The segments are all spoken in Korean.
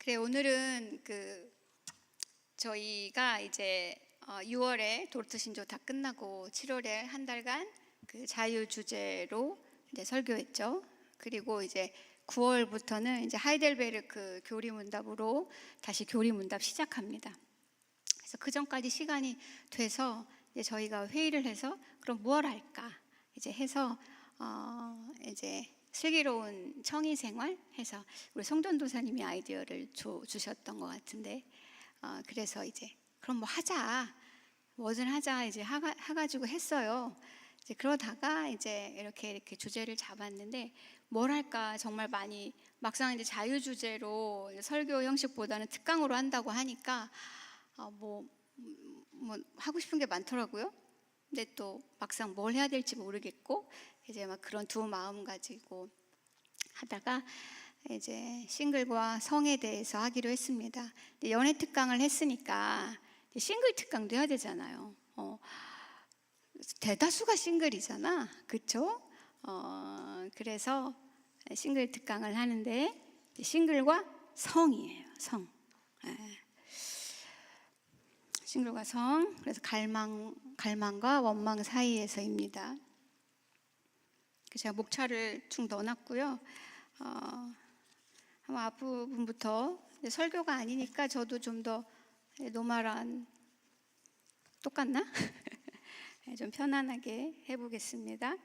그래, 오늘은 저희가 이제 6월에 도르트 신조 다 끝나고 7월에 한 달간 그 자유 주제로 이제 설교했죠. 그리고 이제 9월부터는 이제 하이델베르크 교리 문답으로 다시 교리 문답 시작합니다. 그래서 그 전까지 시간이 돼서 이제 저희가 회의를 해서 그럼 무엇 할까 이제 해서 이제 슬기로운 청이 생활 해서 우리 송전도사님이 아이디어를 주셨던 것 같은데 그래서 이제 그럼 뭐 하자 뭐든 하자 이제 해가지고 했어요. 이제 그러다가 이제 이렇게 주제를 잡았는데 뭘 할까 정말 많이 막상 이제 자유 주제로 설교 형식보다는 특강으로 한다고 하니까 뭐 하고 싶은 게 많더라고요. 근데 또 막상 뭘 해야 될지 모르겠고 이제 막 그런 두 마음 가지고 하다가 이제 싱글과 성에 대해서 하기로 했습니다. 연애 특강을 했으니까 싱글 특강도 해야 되잖아요. 대다수가 싱글이잖아, 그렇죠? 그래서 싱글 특강을 하는데 싱글과 성이에요, 성. 싱글과 성. 그래서 갈망과 원망 사이에서입니다. 제가 목차를 쭉 넣어놨고요. 아마 앞부분부터 설교가 아니니까 저도 좀 더 노멀한 똑같나? 좀 편안하게 해보겠습니다.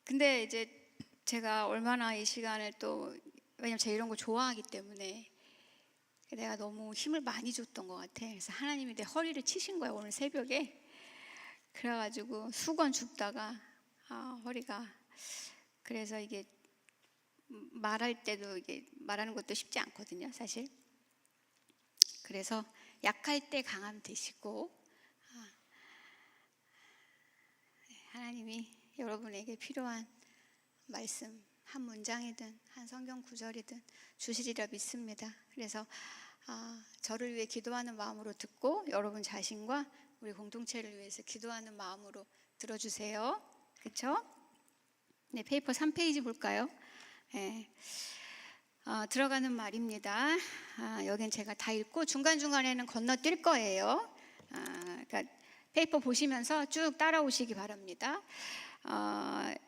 근데 이제 제가 얼마나 이 시간을 또 왜냐면 제가 이런 거 좋아하기 때문에 내가 너무 힘을 많이 줬던 것 같아. 그래서 하나님이 내 허리를 치신 거야 오늘 새벽에. 그래가지고 수건 줍다가 허리가 그래서 이게 말할 때도 이게 말하는 것도 쉽지 않거든요, 사실. 그래서 약할 때 강함 되시고 하나님이 여러분에게 필요한 말씀 한 문장이든 한 성경 구절이든 주시리라 믿습니다. 그래서 저를 위해 기도하는 마음으로 듣고 여러분 자신과 우리 공동체를 위해서 기도하는 마음으로 들어주세요. 그렇죠? 네, 페이퍼 3페이지 볼까요? 네. 들어가는 말입니다. 여긴 제가 다 읽고 중간중간에는 건너뛸 거예요. 그러니까 페이퍼 보시면서 쭉 따라오시기 바랍니다.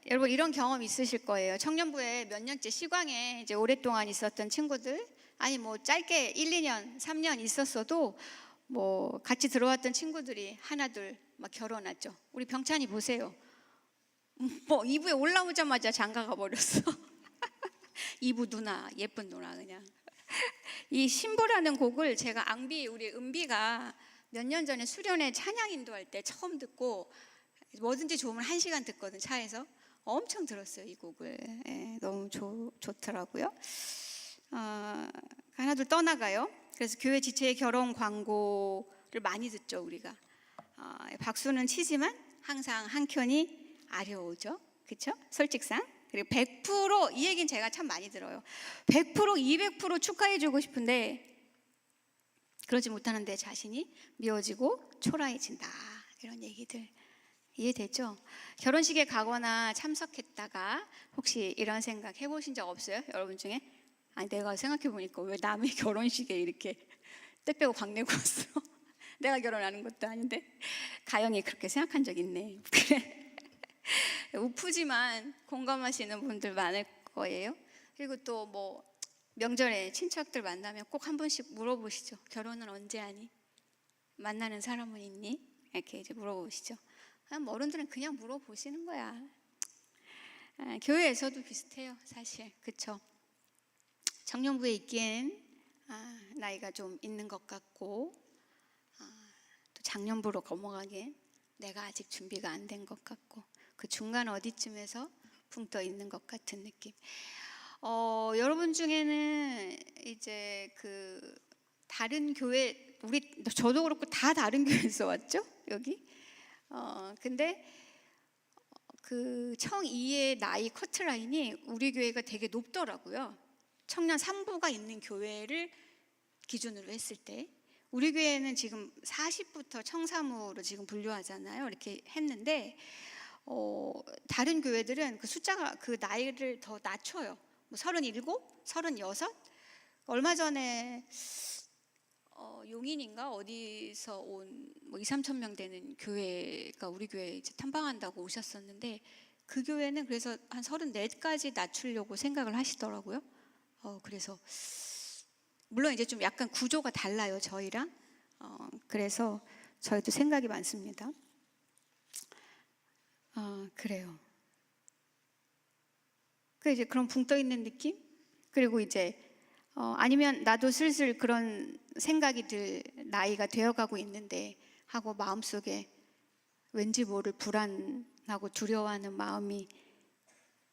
여러분 이런 경험 있으실 거예요. 청년부에 몇 년째 시광에 이제 오랫동안 있었던 친구들, 아니 뭐 짧게 1, 2년, 3년 있었어도 뭐 같이 들어왔던 친구들이 하나둘 막 결혼하죠. 우리 병찬이 보세요. 뭐 2부에 올라오자마자 장가가 버렸어. 2부 누나, 예쁜 누나 그냥. 이 신부라는 곡을 제가 우리 은비가 몇 년 전에 수련회 찬양 인도할 때 처음 듣고 뭐든지 좋으면 1시간 듣거든, 차에서. 엄청 들었어요, 이 곡을. 너무 좋더라고요. 하나둘 떠나가요. 그래서 교회 지체의 결혼 광고를 많이 듣죠, 우리가. 박수는 치지만 항상 한켠이 아려오죠, 그렇죠? 솔직상. 그리고 100% 이 얘기는 제가 참 많이 들어요. 100%, 200% 축하해주고 싶은데 그러지 못하는 내 자신이 미워지고 초라해진다. 이런 얘기들 이해되죠? 결혼식에 가거나 참석했다가 혹시 이런 생각 해보신 적 없어요? 여러분 중에? 아니 내가 생각해보니까 왜 남의 결혼식에 이렇게 때 빼고 광내고 왔어? 내가 결혼하는 것도 아닌데 가영이 그렇게 생각한 적 있네. 그래. 우프지만 공감하시는 분들 많을 거예요. 그리고 또 뭐 명절에 친척들 만나면 꼭 한 번씩 물어보시죠. 결혼은 언제 하니? 만나는 사람은 있니? 이렇게 이제 물어보시죠. 어른들은 그냥 물어보시는 거야. 교회에서도 비슷해요, 사실. 그렇죠? 청년부에 있기엔 나이가 좀 있는 것 같고 또 장년부로 넘어가기엔 내가 아직 준비가 안 된 것 같고 그 중간 어디쯤에서 붕 떠 있는 것 같은 느낌. 여러분 중에는 이제 다른 교회, 저도 그렇고 다 다른 교회에서 왔죠, 여기. 근데 그 청2의 나이 커트라인이 우리 교회가 되게 높더라고요. 청년 3부가 있는 교회를 기준으로 했을 때 우리 교회는 지금 40부터 청3으로 지금 분류하잖아요. 이렇게 했는데 다른 교회들은 그 숫자가 그 나이를 더 낮춰요. 뭐 37, 36 얼마 전에 용인인가 어디서 온 뭐 2, 3천 명 되는 교회가 우리 교회에 이제 탐방한다고 오셨었는데, 그 교회는 그래서 한 34까지 낮추려고 생각을 하시더라고요. 그래서 물론 이제 좀 약간 구조가 달라요, 저희랑. 그래서 저희도 생각이 많습니다. 그래요. 이제 그런 붕 떠 있는 느낌? 그리고 이제 아니면 나도 슬슬 그런 생각이 들 나이가 되어가고 있는데 하고 마음속에 왠지 모를 불안하고 두려워하는 마음이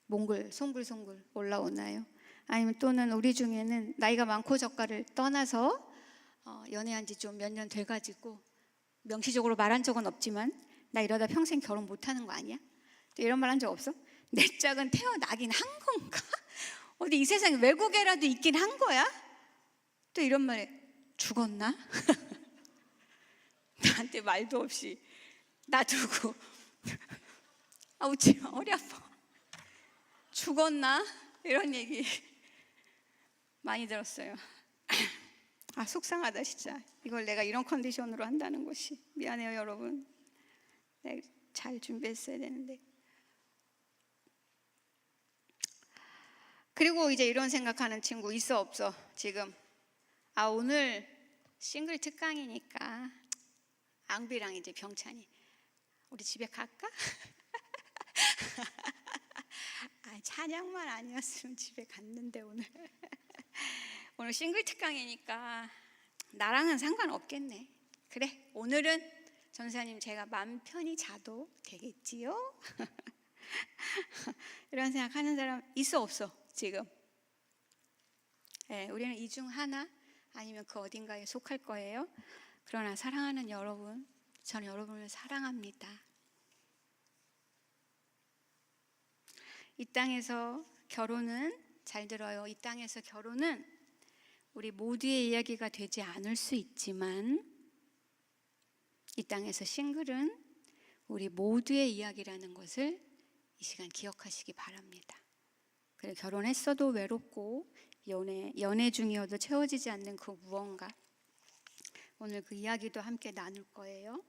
몽글 송글송글 올라오나요? 아니면 또는 우리 중에는 나이가 많고 적가를 떠나서 연애한 지 좀 몇 년 돼가지고 명시적으로 말한 적은 없지만 나 이러다 평생 결혼 못하는 거 아니야? 또 이런 말 한 적 없어? 내 짝은 태어나긴 한 건가? 어디 이 세상에 외국에라도 있긴 한 거야? 또 이런 말에 죽었나? 나한테 말도 없이 놔두고 웃지 마, 허리 아파. 죽었나? 이런 얘기 많이 들었어요. 속상하다 진짜. 이걸 내가 이런 컨디션으로 한다는 것이. 미안해요 여러분. 내가 잘 준비했어야 되는데. 그리고 이제 이런 생각하는 친구 있어 없어? 지금 오늘 싱글 특강이니까 앙비랑 이제 병찬이 우리 집에 갈까? 찬양만 아니었으면 집에 갔는데 오늘 싱글 특강이니까 나랑은 상관없겠네. 그래, 오늘은 전사님 제가 맘 편히 자도 되겠지요? 이런 생각하는 사람 있어 없어? 지금 우리는 이 중 하나 아니면 그 어딘가에 속할 거예요. 그러나 사랑하는 여러분, 저는 여러분을 사랑합니다. 이 땅에서 결혼은, 잘 들어요, 이 땅에서 결혼은 우리 모두의 이야기가 되지 않을 수 있지만 이 땅에서 싱글은 우리 모두의 이야기라는 것을 이 시간 기억하시기 바랍니다. 그래, 결혼했어도 외롭고 연애 중이어도 채워지지 않는 그 무언가, 오늘 그 이야기도 함께 나눌 거예요.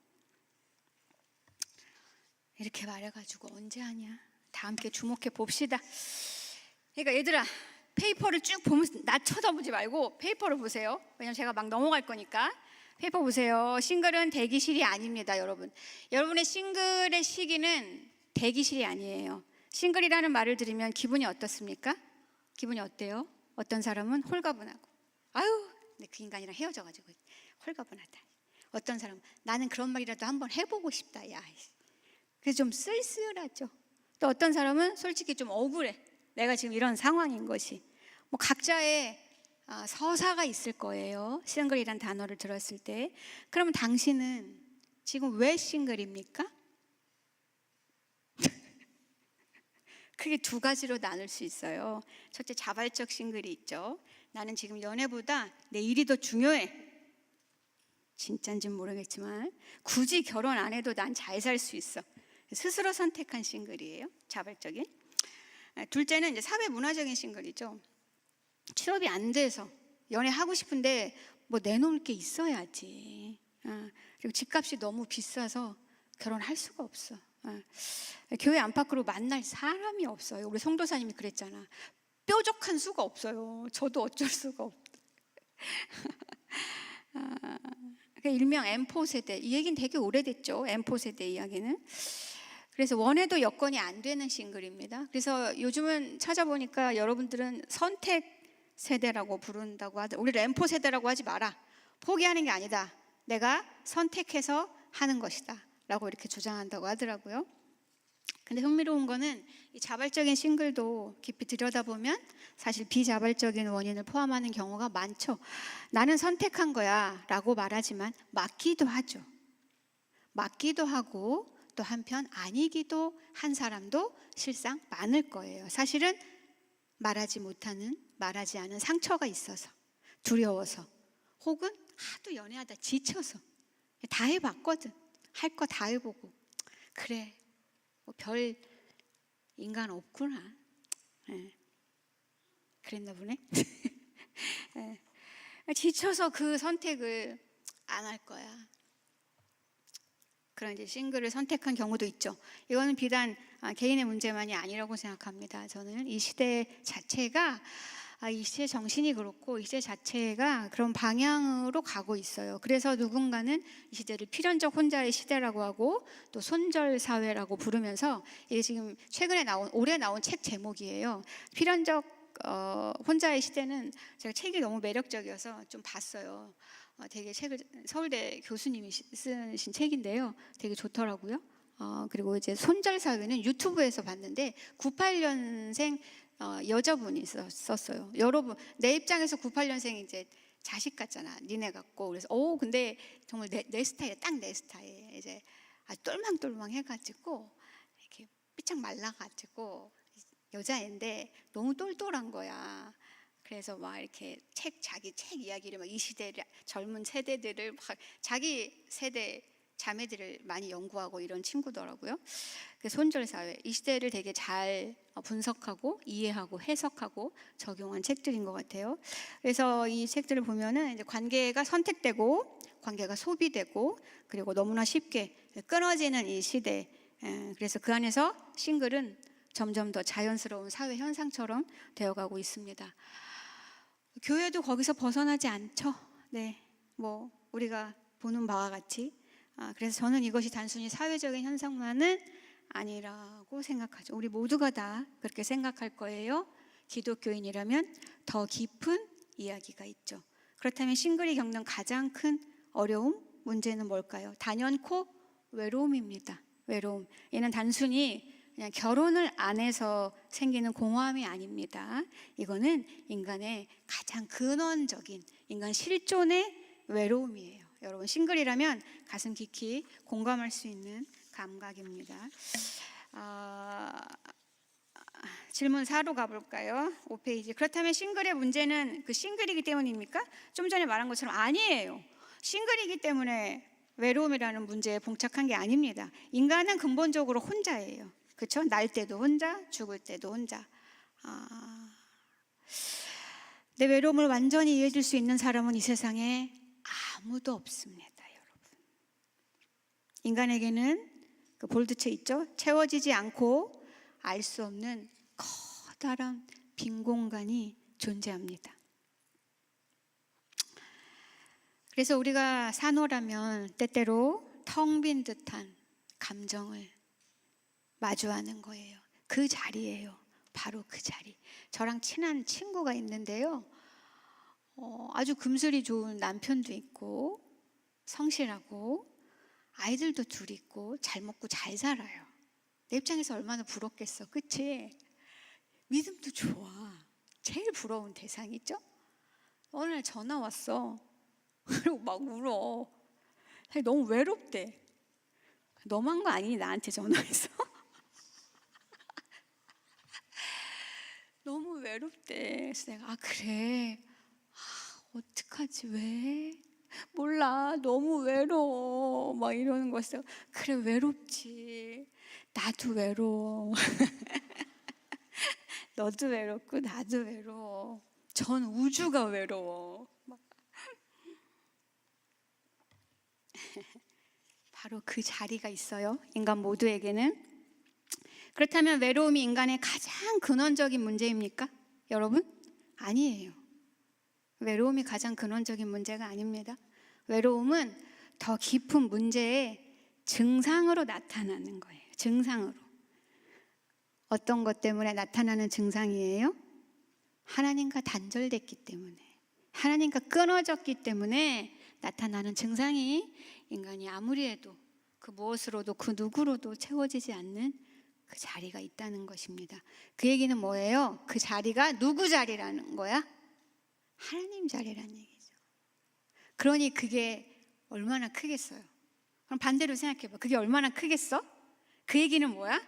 이렇게 말해가지고 언제 하냐? 다 함께 주목해 봅시다. 그러니까 얘들아, 페이퍼를 쭉 보면서 나 쳐다보지 말고 페이퍼를 보세요. 왜냐면 제가 막 넘어갈 거니까. 페이퍼 보세요. 싱글은 대기실이 아닙니다, 여러분. 여러분의 싱글의 시기는 대기실이 아니에요. 싱글이라는 말을 들으면 기분이 어떻습니까? 기분이 어때요? 어떤 사람은 홀가분하고, 근데 그 인간이랑 헤어져가지고 홀가분하다. 어떤 사람은 나는 그런 말이라도 한번 해보고 싶다. 야, 그래서 좀 쓸쓸하죠. 또 어떤 사람은 솔직히 좀 억울해. 내가 지금 이런 상황인 것이. 뭐 각자의 서사가 있을 거예요. 싱글이란 단어를 들었을 때. 그러면 당신은 지금 왜 싱글입니까? 크게 두 가지로 나눌 수 있어요. 첫째, 자발적 싱글이 있죠. 나는 지금 연애보다 내 일이 더 중요해. 진짠지는 모르겠지만 굳이 결혼 안 해도 난 잘 살 수 있어. 스스로 선택한 싱글이에요. 자발적인. 둘째는 이제 사회 문화적인 싱글이죠. 취업이 안 돼서 연애하고 싶은데 뭐 내놓을 게 있어야지. 그리고 집값이 너무 비싸서 결혼할 수가 없어. 교회 안팎으로 만날 사람이 없어요. 우리 성도사님이 그랬잖아. 뾰족한 수가 없어요. 저도 어쩔 수가 없다. 일명 M4 세대, 이 얘기는 되게 오래됐죠. M4 세대 이야기는. 그래서 원해도 여건이 안 되는 싱글입니다. 그래서 요즘은 찾아보니까 여러분들은 선택 세대라고 부른다고 하더라고요. 우리를 M4 세대라고 하지 마라. 포기하는 게 아니다. 내가 선택해서 하는 것이다 라고 이렇게 주장한다고 하더라고요. 근데 흥미로운 거는 이 자발적인 싱글도 깊이 들여다보면 사실 비자발적인 원인을 포함하는 경우가 많죠. 나는 선택한 거야 라고 말하지만 맞기도 하죠. 맞기도 하고 또 한편 아니기도 한 사람도 실상 많을 거예요. 사실은 말하지 않은 상처가 있어서, 두려워서, 혹은 하도 연애하다 지쳐서 다 해봤거든. 할 거 다 해보고 그래, 뭐 별 인간 없구나. 그랬나 보네. 지쳐서 그 선택을 안 할 거야. 그런 이제 싱글을 선택한 경우도 있죠. 이거는 비단 개인의 문제만이 아니라고 생각합니다. 저는 이 시대 자체가 이 시대 정신이 그렇고 이 시대 자체가 그런 방향으로 가고 있어요. 그래서 누군가는 이 시대를 필연적 혼자의 시대라고 하고 또 손절 사회라고 부르면서 이게 지금 올해 나온 책 제목이에요. 필연적 혼자의 시대는 제가 책이 너무 매력적이어서 좀 봤어요. 되게 서울대 교수님이 쓰신 책인데요. 되게 좋더라고요. 그리고 이제 손절 사회는 유튜브에서 봤는데 98년생 여자분이 썼어요. 여러분, 내 입장에서 98년생이 이제 자식 같잖아. 니네 같고. 그래서 근데 정말 내 스타일, 딱 내 스타일. 이제 똘망똘망 해가지고 이렇게 삐짝 말라가지고 여자인데 너무 똘똘한 거야. 그래서 막 이렇게 자기 책 이야기를 막 이 시대 젊은 세대들을 막 자기 세대 자매들을 많이 연구하고 이런 친구더라고요. 그 손절 사회, 이 시대를 되게 잘 분석하고 이해하고 해석하고 적용한 책들인 것 같아요. 그래서 이 책들을 보면은 이제 관계가 선택되고 관계가 소비되고 그리고 너무나 쉽게 끊어지는 이 시대. 그래서 그 안에서 싱글은 점점 더 자연스러운 사회 현상처럼 되어가고 있습니다. 교회도 거기서 벗어나지 않죠. 네, 뭐 우리가 보는 바와 같이. 그래서 저는 이것이 단순히 사회적인 현상만은 아니라고 생각하죠. 우리 모두가 다 그렇게 생각할 거예요. 기독교인이라면 더 깊은 이야기가 있죠. 그렇다면 싱글이 겪는 가장 큰 어려움, 문제는 뭘까요? 단연코 외로움입니다. 외로움. 얘는 단순히 그냥 결혼을 안 해서 생기는 공허함이 아닙니다. 이거는 인간의 가장 근원적인 인간 실존의 외로움이에요. 여러분, 싱글이라면 가슴 깊이 공감할 수 있는 감각입니다. 질문 4로 가볼까요? 5페이지. 그렇다면 싱글의 문제는 그 싱글이기 때문입니까? 좀 전에 말한 것처럼 아니에요. 싱글이기 때문에 외로움이라는 문제에 봉착한 게 아닙니다. 인간은 근본적으로 혼자예요. 그렇죠? 날 때도 혼자, 죽을 때도 혼자. 내 외로움을 완전히 이해해 줄 수 있는 사람은 이 세상에 아무도 없습니다, 여러분. 인간에게는 그 볼드체 있죠? 채워지지 않고 알 수 없는 커다란 빈 공간이 존재합니다. 그래서 우리가 산호라면 때때로 텅 빈 듯한 감정을 마주하는 거예요. 그 자리예요. 바로 그 자리. 저랑 친한 친구가 있는데요. 아주 금슬이 좋은 남편도 있고 성실하고 아이들도 둘 있고 잘 먹고 잘 살아요. 내 입장에서 얼마나 부럽겠어. 그치? 믿음도 좋아. 제일 부러운 대상이죠? 어느 날 전화 왔어. 그리고 막 울어. 너무 외롭대. 너무한 거 아니니 나한테 전화해서? 너무 외롭대. 그래서 내가 그래. 어떡하지? 왜? 몰라. 너무 외로워. 막 이러는 거였어. 그래, 외롭지. 나도 외로워. 너도 외롭고 나도 외로워. 전 우주가 외로워. 바로 그 자리가 있어요. 인간 모두에게는. 그렇다면 외로움이 인간의 가장 근원적인 문제입니까? 여러분? 아니에요. 외로움이 가장 근원적인 문제가 아닙니다. 외로움은 더 깊은 문제의 증상으로 나타나는 거예요. 증상으로. 어떤 것 때문에 나타나는 증상이에요? 하나님과 단절됐기 때문에, 하나님과 끊어졌기 때문에 나타나는 증상이 인간이 아무리 해도 그 무엇으로도 그 누구로도 채워지지 않는 그 자리가 있다는 것입니다. 그 얘기는 뭐예요? 그 자리가 누구 자리라는 거야? 하나님 자리라는 얘기죠. 그러니 그게 얼마나 크겠어요? 그럼 반대로 생각해봐. 그게 얼마나 크겠어? 그 얘기는 뭐야?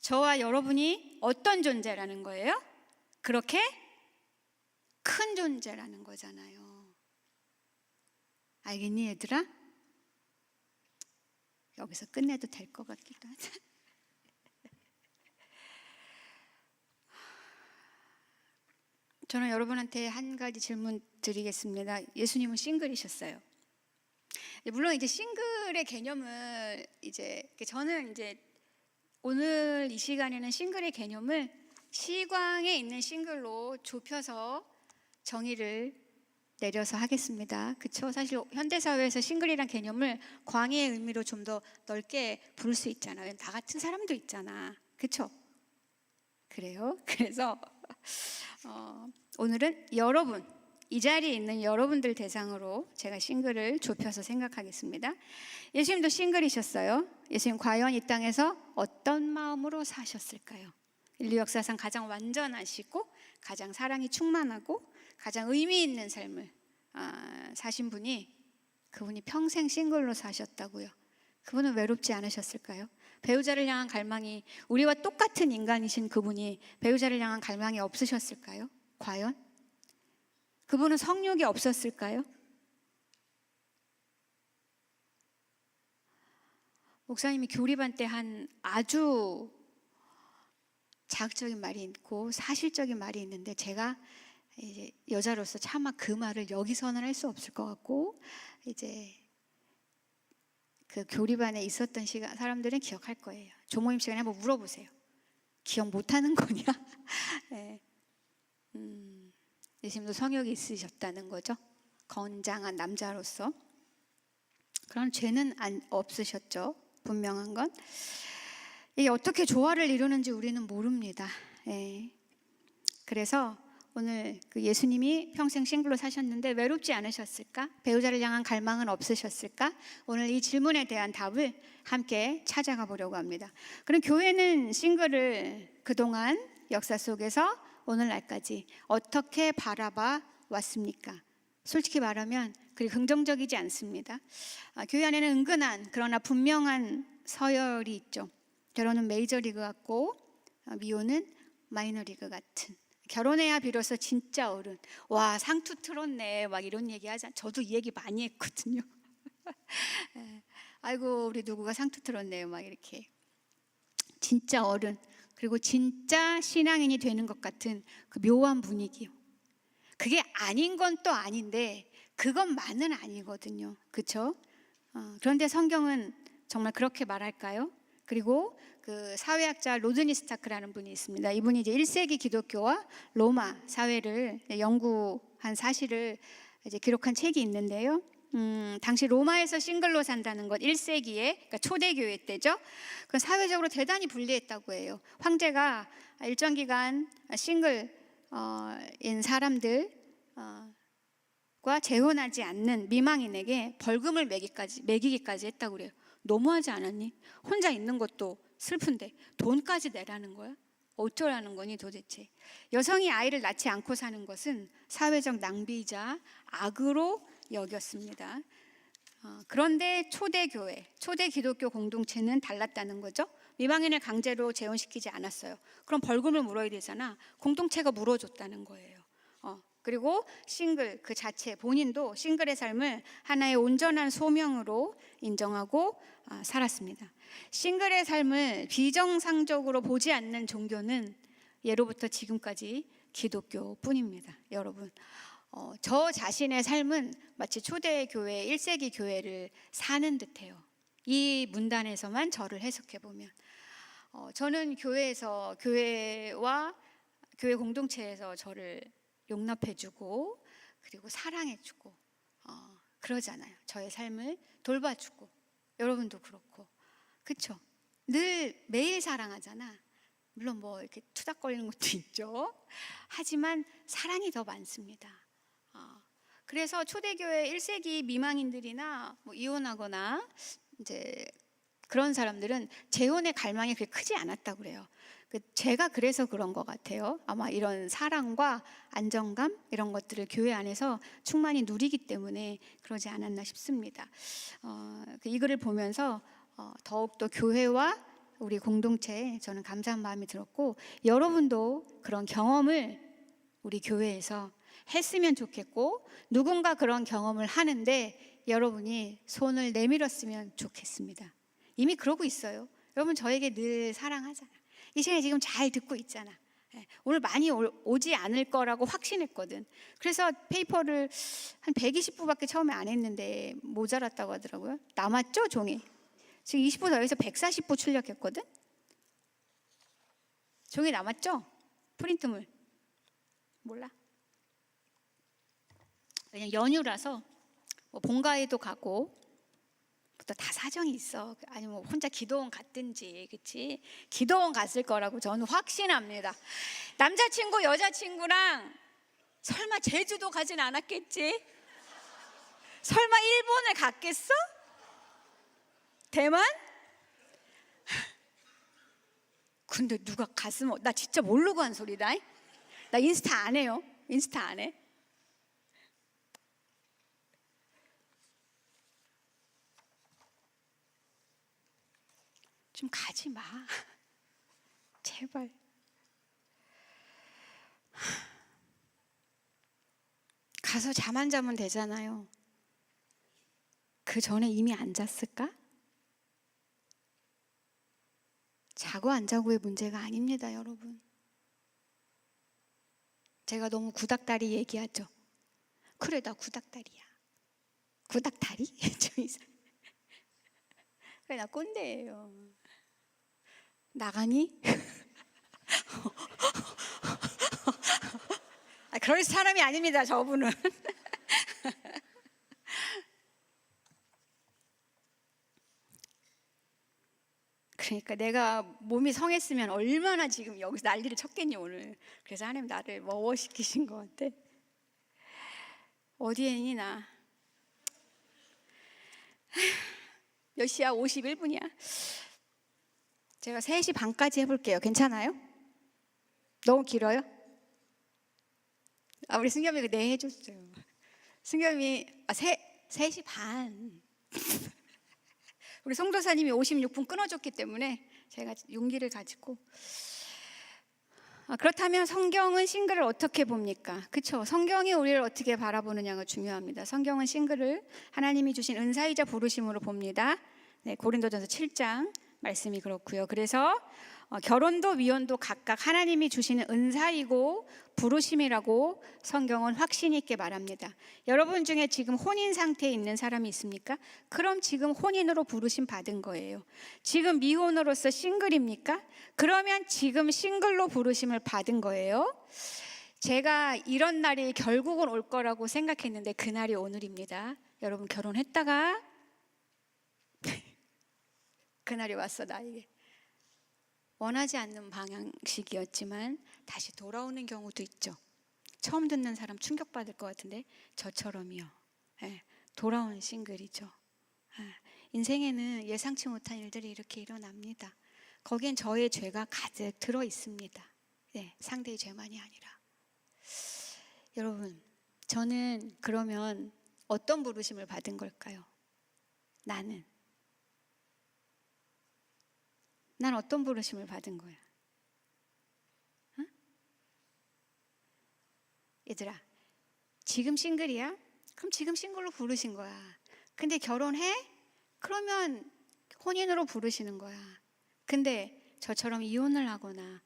저와 여러분이 어떤 존재라는 거예요? 그렇게 큰 존재라는 거잖아요. 알겠니, 얘들아? 여기서 끝내도 될 것 같기도 하다. 저는 여러분한테 한 가지 질문 드리겠습니다. 예수님은 싱글이셨어요. 물론 이제 싱글의 개념을 저는 오늘 이 시간에는 싱글의 개념을 시광에 있는 싱글로 좁혀서 정의를 내려서 하겠습니다. 그렇죠? 사실 현대 사회에서 싱글이란 개념을 광의의 의미로 좀 더 넓게 부를 수 있잖아요. 다 같은 사람도 있잖아. 그렇죠? 그래요. 그래서 오늘은 여러분, 이 자리에 있는 여러분들 대상으로 제가 싱글을 좁혀서 생각하겠습니다. 예수님도 싱글이셨어요. 예수님 과연 이 땅에서 어떤 마음으로 사셨을까요? 인류 역사상 가장 완전하시고 가장 사랑이 충만하고 가장 의미 있는 삶을 사신 분이, 그분이 평생 싱글로 사셨다고요. 그분은 외롭지 않으셨을까요? 배우자를 향한 갈망이, 우리와 똑같은 인간이신 그분이 배우자를 향한 갈망이 없으셨을까요? 과연? 그분은 성욕이 없었을까요? 목사님이 교리반 때 한 아주 자극적인 말이 있고 사실적인 말이 있는데, 제가 이제 여자로서 차마 그 말을 여기서는 할 수 없을 것 같고, 이제 그 교리반에 있었던 사람들은 기억할 거예요. 조모임 시간에 한번 물어보세요. 기억 못하는 거냐? 네. 예수님도 성욕이 있으셨다는 거죠. 건장한 남자로서. 그런 죄는 없으셨죠. 분명한 건. 이게 어떻게 조화를 이루는지 우리는 모릅니다. 예. 그래서 오늘 그 예수님이 평생 싱글로 사셨는데 외롭지 않으셨을까? 배우자를 향한 갈망은 없으셨을까? 오늘 이 질문에 대한 답을 함께 찾아가 보려고 합니다. 그럼 교회는 싱글을 그동안 역사 속에서 오늘날까지 어떻게 바라봐 왔습니까? 솔직히 말하면 그리 긍정적이지 않습니다. 교회 안에는 은근한 그러나 분명한 서열이 있죠. 결혼은 메이저리그 같고 미혼은 마이너리그 같은. 결혼해야 비로소 진짜 어른. 와, 상투 틀었네, 막 이런 얘기 하잖아. 저도 이 얘기 많이 했거든요. 아이고, 우리 누구가 상투 틀었네요, 막 이렇게. 진짜 어른, 그리고 진짜 신앙인이 되는 것 같은 그 묘한 분위기요. 그게 아닌 건 또 아닌데 그것만은 아니거든요. 그렇죠? 그런데 성경은 정말 그렇게 말할까요? 그리고 그 사회학자 로드니 스타크라는 분이 있습니다. 이분이 이제 1세기 기독교와 로마 사회를 연구한 사실을 이제 기록한 책이 있는데요. 당시 로마에서 싱글로 산다는 것, 1세기에, 그러니까 초대교회 때죠. 그 사회적으로 대단히 불리했다고 해요. 황제가 일정 기간 싱글인 사람들과 재혼하지 않는 미망인에게 벌금을 매기기까지 했다고 그래요. 너무하지 않았니? 혼자 있는 것도 슬픈데 돈까지 내라는 거야? 어쩌라는 거니 도대체? 여성이 아이를 낳지 않고 사는 것은 사회적 낭비이자 악으로 여겼습니다. 그런데 초대교회, 초대 기독교 공동체는 달랐다는 거죠. 미망인을 강제로 재혼시키지 않았어요. 그럼 벌금을 물어야 되잖아. 공동체가 물어줬다는 거예요. 그리고 싱글 그 자체, 본인도 싱글의 삶을 하나의 온전한 소명으로 인정하고 살았습니다. 싱글의 삶을 비정상적으로 보지 않는 종교는 예로부터 지금까지 기독교뿐입니다. 여러분, 저 자신의 삶은 마치 초대교회 1세기 교회를 사는 듯해요. 이 문단에서만 저를 해석해 보면, 저는 교회와 교회 공동체에서 저를 용납해주고 그리고 사랑해주고 그러잖아요. 저의 삶을 돌봐주고. 여러분도 그렇고, 그렇죠? 늘 매일 사랑하잖아. 물론 뭐 이렇게 투닥거리는 것도 있죠. 하지만 사랑이 더 많습니다. 그래서 초대교회 1세기 미망인들이나 뭐 이혼하거나 이제 그런 사람들은 재혼의 갈망이 그렇게 크지 않았다고 그래요. 제가 그래서 그런 것 같아요. 아마 이런 사랑과 안정감 이런 것들을 교회 안에서 충만히 누리기 때문에 그러지 않았나 싶습니다. 이 글을 보면서 더욱더 교회와 우리 공동체에 저는 감사한 마음이 들었고, 여러분도 그런 경험을 우리 교회에서 했으면 좋겠고, 누군가 그런 경험을 하는데 여러분이 손을 내밀었으면 좋겠습니다. 이미 그러고 있어요. 여러분 저에게 늘 사랑하잖아. 이 시간에 지금 잘 듣고 있잖아. 오늘 많이 오지 않을 거라고 확신했거든. 그래서 페이퍼를 한 120부밖에 처음에 안 했는데 모자랐다고 하더라고요. 남았죠, 종이? 지금 20부 더해서 140부 출력했거든. 종이 남았죠? 프린트물. 몰라. 그냥 연휴라서 뭐 본가에도 가고 또 다 사정이 있어. 아니면 뭐 혼자 기도원 갔든지, 그치? 기도원 갔을 거라고 저는 확신합니다. 남자친구, 여자친구랑 설마 제주도 가진 않았겠지? 설마 일본에 갔겠어? 대만? 근데 누가 갔으면, 나 진짜 모르고 한 소리다. 나 인스타 안 해요. 인스타 안 해. 좀 가지 마. 제발. 가서 잠 안 자면 되잖아요. 그 전에 이미 안 잤을까? 자고 안 자고의 문제가 아닙니다, 여러분. 제가 너무 구닥다리 얘기하죠. 그래, 나 구닥다리야. 구닥다리? 그래, 나 꼰대예요. 나가니? 그럴 사람이 아닙니다, 저분은. 그러니까 내가 몸이 성했으면 얼마나 지금 여기서 난리를 쳤겠니 오늘. 그래서 하나님 나를 워워시키신 것 같아. 어디에 있니 나? 몇 시야? 51분이야. 제가 3시 반까지 해볼게요. 괜찮아요? 너무 길어요? 우리 승겸이가 네 해줬어요. 승겸이 3시 반. 우리 송도사님이 56분 끊어줬기 때문에 제가 용기를 가지고. 그렇다면 성경은 싱글을 어떻게 봅니까? 그렇죠? 성경이 우리를 어떻게 바라보느냐가 중요합니다. 성경은 싱글을 하나님이 주신 은사이자 부르심으로 봅니다. 네, 고린도전서 7장 말씀이 그렇고요. 그래서 결혼도 위혼도 각각 하나님이 주시는 은사이고 부르심이라고 성경은 확신 있게 말합니다. 여러분 중에 지금 혼인 상태에 있는 사람이 있습니까? 그럼 지금 혼인으로 부르심 받은 거예요. 지금 미혼으로서 싱글입니까? 그러면 지금 싱글로 부르심을 받은 거예요. 제가 이런 날이 결국은 올 거라고 생각했는데 그날이 오늘입니다. 여러분 결혼했다가 그날이 왔어 나에게. 원하지 않는 방향식이었지만 다시 돌아오는 경우도 있죠. 처음 듣는 사람 충격받을 것 같은데 저처럼이요. 돌아오는 싱글이죠. 인생에는 예상치 못한 일들이 이렇게 일어납니다. 거기엔 저의 죄가 가득 들어 있습니다. 상대의 죄만이 아니라. 여러분, 저는 그러면 어떤 부르심을 받은 걸까요? 난 어떤 부르심을 받은 거야? 응? 얘들아, 지금 싱글이야? 그럼 지금 싱글로 부르신 거야. 근데 결혼해? 그러면 혼인으로 부르시는 거야. 근데 저처럼 이혼을 하거나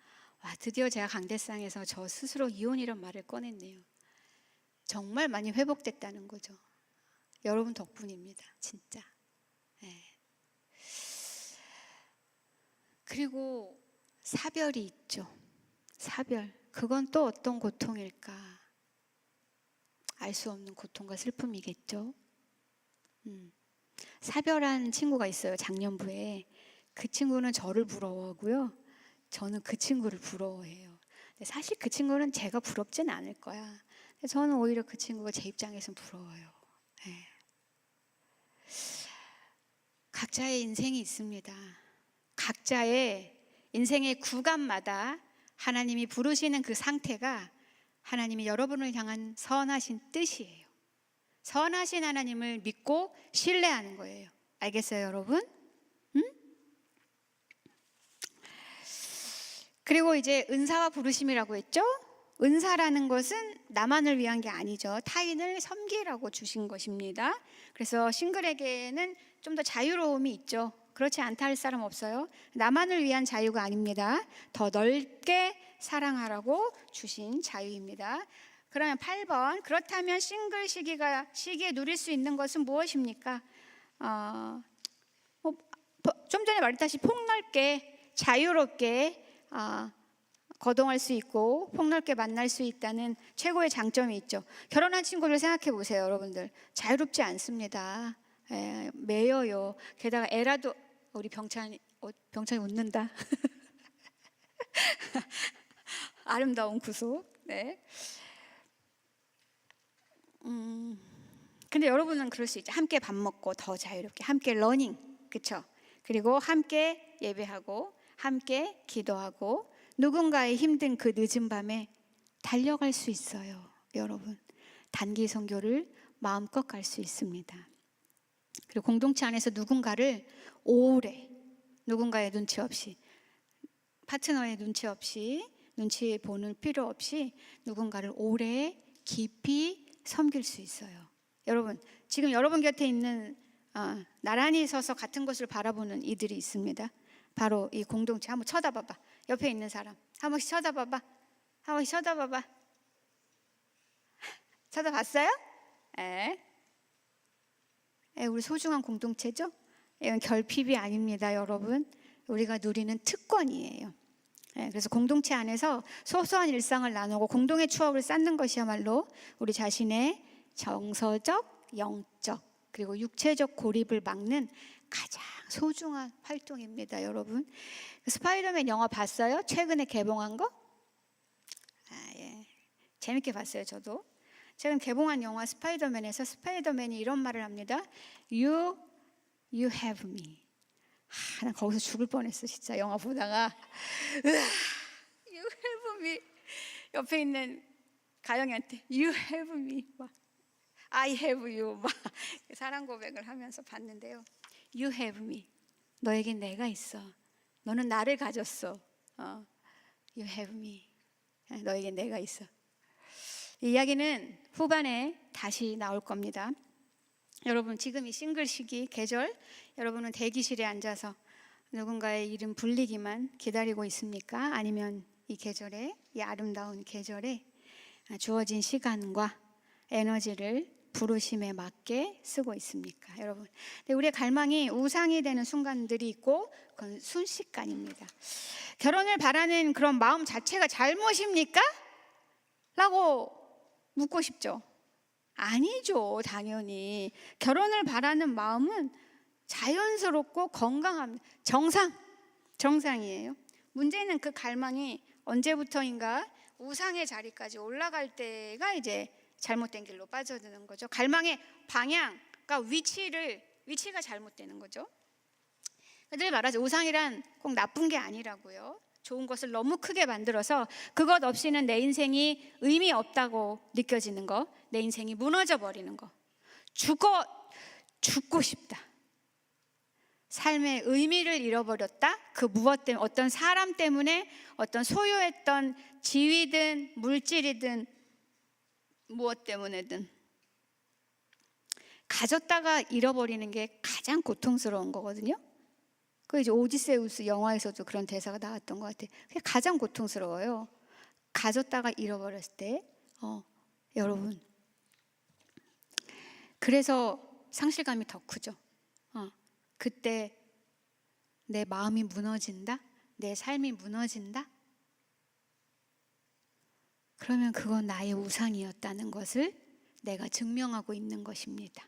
드디어 제가 강대상에서 저 스스로 이혼이란 말을 꺼냈네요. 정말 많이 회복됐다는 거죠. 여러분 덕분입니다. 진짜. 그리고 사별이 있죠. 사별. 그건 또 어떤 고통일까? 알 수 없는 고통과 슬픔이겠죠. 사별한 친구가 있어요. 작년부에. 그 친구는 저를 부러워하고요. 저는 그 친구를 부러워해요. 근데 사실 그 친구는 제가 부럽진 않을 거야. 근데 저는 오히려 그 친구가 제 입장에서는 부러워요. 각자의 인생이 있습니다. 각자의 인생의 구간마다 하나님이 부르시는 그 상태가 하나님이 여러분을 향한 선하신 뜻이에요. 선하신 하나님을 믿고 신뢰하는 거예요. 알겠어요, 여러분? 그리고 이제 은사와 부르심이라고 했죠? 은사라는 것은 나만을 위한 게 아니죠. 타인을 섬기라고 주신 것입니다. 그래서 싱글에게는 좀 더 자유로움이 있죠. 그렇지 않다 할 사람 없어요. 나만을 위한 자유가 아닙니다. 더 넓게 사랑하라고 주신 자유입니다. 그러면 8번, 그렇다면 싱글 시기에 누릴 수 있는 것은 무엇입니까? 좀 전에 말했다시피 폭넓게 자유롭게 거동할 수 있고 폭넓게 만날 수 있다는 최고의 장점이 있죠. 결혼한 친구를 생각해 보세요, 여러분들. 자유롭지 않습니다. 매여요. 게다가 애라도, 우리 병찬이 웃는다. 아름다운 구속. 네. 근데 여러분은 그럴 수 있죠. 함께 밥 먹고 더 자유롭게, 함께 러닝, 그렇죠? 그리고 함께 예배하고 함께 기도하고 누군가의 힘든 그 늦은 밤에 달려갈 수 있어요. 여러분, 단기 선교를 마음껏 갈 수 있습니다. 그리고 공동체 안에서 누군가를 오래, 누군가의 눈치 없이, 파트너의 눈치 없이, 눈치 보는 필요 없이 누군가를 오래 깊이 섬길 수 있어요. 여러분, 지금 여러분 곁에 있는 나란히 서서 같은 것을 바라보는 이들이 있습니다. 바로 이 공동체. 한번 쳐다봐봐. 옆에 있는 사람 한 번씩 쳐다봐봐. 한 번씩 쳐다봐봐. 쳐다봤어요? 우리 소중한 공동체죠? 이건 결핍이 아닙니다, 여러분. 우리가 누리는 특권이에요. 그래서 공동체 안에서 소소한 일상을 나누고 공동의 추억을 쌓는 것이야말로 우리 자신의 정서적, 영적, 그리고 육체적 고립을 막는 가장 소중한 활동입니다, 여러분. 스파이더맨 영화 봤어요? 최근에 개봉한 거? 예. 재밌게 봤어요, 저도. 최근 개봉한 영화 스파이더맨에서 스파이더맨이 이런 말을 합니다. You have me. 난 거기서 죽을 뻔했어, 진짜 영화 보다가. You have me. 옆에 있는 가영이한테 You have me. 막 I have you. 막 사랑 고백을 하면서 봤는데요. You have me. 너에겐 내가 있어. 너는 나를 가졌어. You have me. 너에겐 내가 있어. 이 이야기는 후반에 다시 나올 겁니다. 여러분, 지금 이 싱글 시기 계절, 여러분은 대기실에 앉아서 누군가의 이름 불리기만 기다리고 있습니까? 아니면 이 계절에, 이 아름다운 계절에 주어진 시간과 에너지를 부르심에 맞게 쓰고 있습니까? 여러분, 우리의 갈망이 우상이 되는 순간들이 있고 그건 순식간입니다. 결혼을 바라는 그런 마음 자체가 잘못입니까? 라고 묻고 싶죠. 아니죠, 당연히. 결혼을 바라는 마음은 자연스럽고 건강합니다. 정상이에요. 문제는 그 갈망이 언제부터인가 우상의 자리까지 올라갈 때가 이제 잘못된 길로 빠져드는 거죠. 갈망의 방향, 그러니까 위치가 잘못되는 거죠. 늘 말하죠. 우상이란 꼭 나쁜 게 아니라고요. 좋은 것을 너무 크게 만들어서 그것 없이는 내 인생이 의미 없다고 느껴지는 거, 내 인생이 무너져 버리는 거, 죽고 싶다, 삶의 의미를 잃어버렸다. 그 무엇 때문에, 어떤 사람 때문에, 어떤 소유했던 지위든 물질이든 무엇 때문에든 가졌다가 잃어버리는 게 가장 고통스러운 거거든요. 그 이제 오디세우스 영화에서도 그런 대사가 나왔던 것 같아요. 그게 가장 고통스러워요. 가졌다가 잃어버렸을 때, 여러분. 그래서 상실감이 더 크죠. 그때 내 마음이 무너진다, 내 삶이 무너진다. 그러면 그건 나의 우상이었다는 것을 내가 증명하고 있는 것입니다.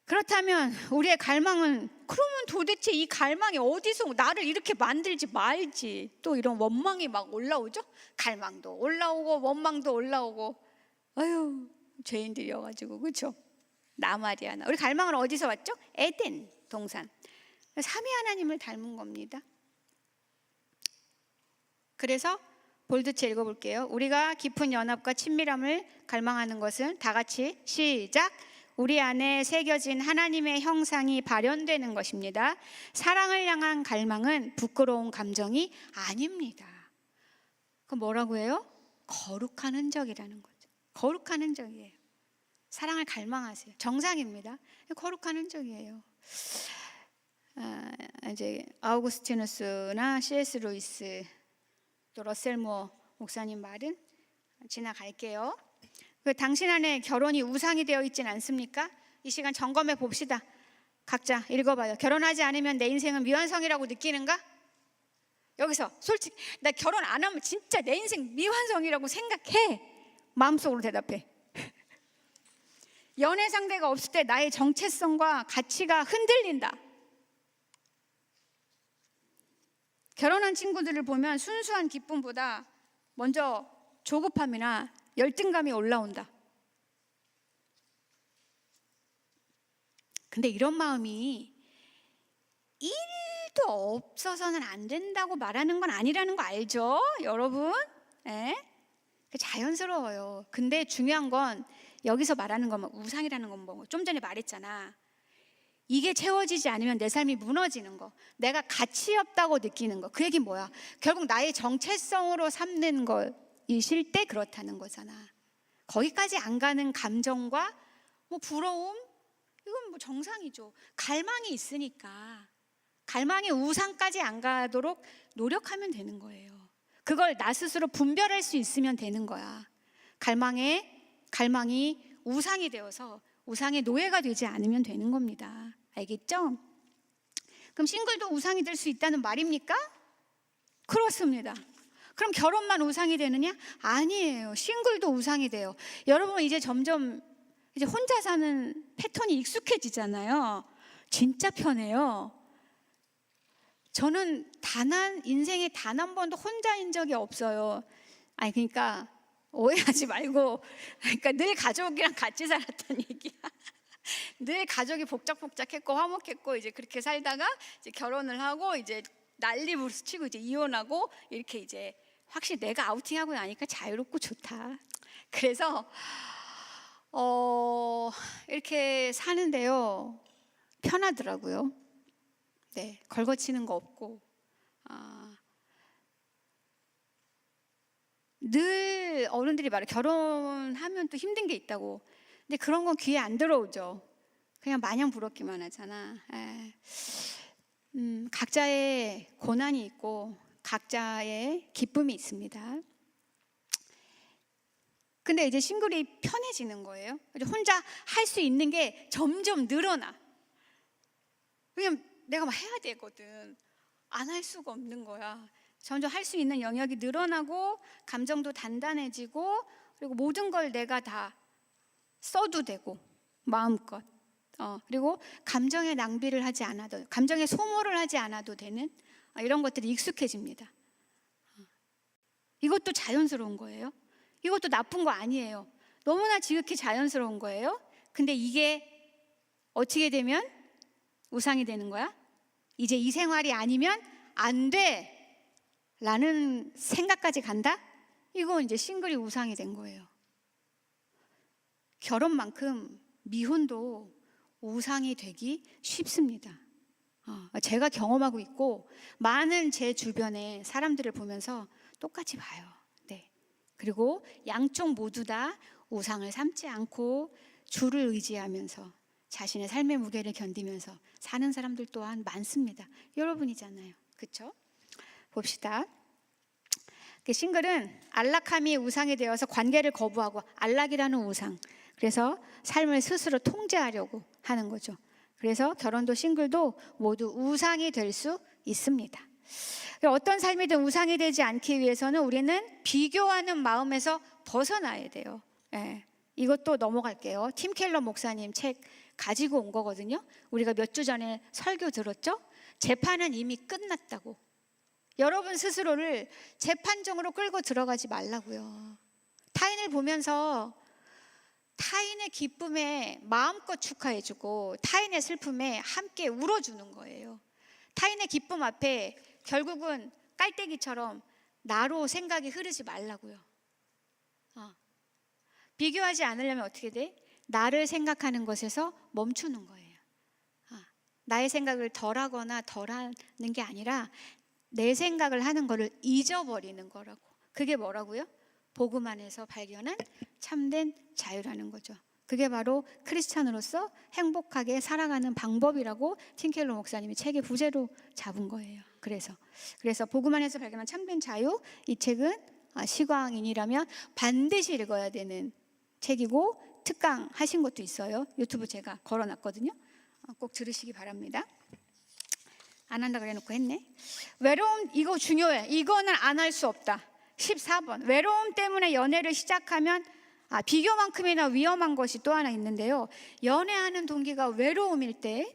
그렇다면 우리의 갈망은, 그러면 도대체 이 갈망이 어디서 나를 이렇게 만들지 말지, 또 이런 원망이 막 올라오죠. 갈망도 올라오고 원망도 올라오고, 아유 죄인들이어가지고, 그렇죠? 나 말이야 나. 우리 갈망은 어디서 왔죠? 에덴 동산. 삼위 하나님을 닮은 겁니다. 그래서 볼드체 읽어볼게요. 우리가 깊은 연합과 친밀함을 갈망하는 것은, 다 같이 시작. 우리 안에 새겨진 하나님의 형상이 발현되는 것입니다. 사랑을 향한 갈망은 부끄러운 감정이 아닙니다. 그럼 뭐라고 해요? 거룩한 흔적이라는 거죠. 거룩한 흔적이에요. 사랑을 갈망하세요. 정상입니다. 거룩한 흔적이에요. 이제 아우구스티누스나 C.S. 루이스 또 러셀모 목사님 말은 지나갈게요. 당신 안에 결혼이 우상이 되어 있진 않습니까? 이 시간 점검해 봅시다. 각자 읽어봐요. 결혼하지 않으면 내 인생은 미완성이라고 느끼는가? 여기서 솔직히 나 결혼 안 하면 진짜 내 인생 미완성이라고 생각해. 마음속으로 대답해. 연애 상대가 없을 때 나의 정체성과 가치가 흔들린다. 결혼한 친구들을 보면 순수한 기쁨보다 먼저 조급함이나 열등감이 올라온다. 근데 이런 마음이 1도 없어서는 안 된다고 말하는 건 아니라는 거 알죠? 여러분? 예? 자연스러워요. 근데 중요한 건 여기서 말하는 건 우상이라는 건 뭐 좀 전에 말했잖아. 이게 채워지지 않으면 내 삶이 무너지는 거, 내가 가치 없다고 느끼는 거. 그 얘기는 뭐야? 결국 나의 정체성으로 삼는 것이실 때 그렇다는 거잖아. 거기까지 안 가는 감정과 뭐 부러움, 이건 뭐 정상이죠. 갈망이 있으니까 갈망의 우상까지 안 가도록 노력하면 되는 거예요. 그걸 나 스스로 분별할 수 있으면 되는 거야. 갈망이 우상이 되어서 우상의 노예가 되지 않으면 되는 겁니다. 알겠죠? 그럼 싱글도 우상이 될 수 있다는 말입니까? 그렇습니다. 그럼 결혼만 우상이 되느냐? 아니에요. 싱글도 우상이 돼요. 여러분 이제 점점 이제 혼자 사는 패턴이 익숙해지잖아요. 진짜 편해요. 저는 인생에 단 한 번도 혼자인 적이 없어요. 아니 그러니까 오해하지 말고, 그러니까 늘 가족이랑 같이 살았다는 얘기야. 늘 가족이 복작복작했고 화목했고 이제 그렇게 살다가 이제 결혼을 하고 이제 난리 부르스 치고 이제 이혼하고 이렇게 이제 확실히 내가 아우팅하고 나니까 자유롭고 좋다. 그래서 이렇게 사는데요 편하더라고요. 네, 걸거치는 거 없고 늘 어른들이 말해 결혼하면 또 힘든 게 있다고. 근데 그런 건 귀에 안 들어오죠. 그냥 마냥 부럽기만 하잖아. 각자의 고난이 있고 각자의 기쁨이 있습니다. 근데 이제 싱글이 편해지는 거예요. 혼자 할 수 있는 게 점점 늘어나. 왜냐면 내가 막 해야 되거든. 안 할 수가 없는 거야. 점점 할 수 있는 영역이 늘어나고 감정도 단단해지고 그리고 모든 걸 내가 다 써도 되고 마음껏 그리고 감정의 낭비를 하지 않아도, 감정의 소모를 하지 않아도 되는 이런 것들이 익숙해집니다. 이것도 자연스러운 거예요. 이것도 나쁜 거 아니에요. 너무나 지극히 자연스러운 거예요. 근데 이게 어떻게 되면 우상이 되는 거야? 이제 이 생활이 아니면 안 돼 라는 생각까지 간다? 이거 이제 싱글이 우상이 된 거예요. 결혼만큼 미혼도 우상이 되기 쉽습니다. 제가 경험하고 있고 많은 제 주변의 사람들을 보면서 똑같이 봐요. 네. 그리고 양쪽 모두 다 우상을 삼지 않고 주를 의지하면서 자신의 삶의 무게를 견디면서 사는 사람들 또한 많습니다. 여러분이잖아요. 그렇죠? 봅시다. 싱글은 안락함이 우상이 되어서 관계를 거부하고, 안락이라는 우상, 그래서 삶을 스스로 통제하려고 하는 거죠. 그래서 결혼도 싱글도 모두 우상이 될 수 있습니다. 어떤 삶이든 우상이 되지 않기 위해서는 우리는 비교하는 마음에서 벗어나야 돼요. 네. 이것도 넘어갈게요. 팀 켈러 목사님 책 가지고 온 거거든요. 우리가 몇 주 전에 설교 들었죠? 재판은 이미 끝났다고. 여러분 스스로를 재판정으로 끌고 들어가지 말라고요. 타인을 보면서 타인의 기쁨에 마음껏 축하해주고 타인의 슬픔에 함께 울어주는 거예요. 타인의 기쁨 앞에 결국은 깔때기처럼 나로 생각이 흐르지 말라고요. 비교하지 않으려면 어떻게 돼? 나를 생각하는 것에서 멈추는 거예요. 나의 생각을 덜하거나 덜하는 게 아니라 내 생각을 하는 거를 잊어버리는 거라고. 그게 뭐라고요? 복음 안에서 발견한 참된 자유라는 거죠. 그게 바로 크리스찬으로서 행복하게 살아가는 방법이라고 팀켈러 목사님이 책의 부제로 잡은 거예요. 그래서 복음 안에서 발견한 참된 자유, 이 책은 시광인이라면 반드시 읽어야 되는 책이고 특강하신 것도 있어요. 유튜브 제가 걸어놨거든요. 꼭 들으시기 바랍니다. 안 한다 그래놓고 했네. 외로움, 이거 중요해. 이거는 안 할 수 없다. 14번, 외로움 때문에 연애를 시작하면 비교만큼이나 위험한 것이 또 하나 있는데요. 연애하는 동기가 외로움일 때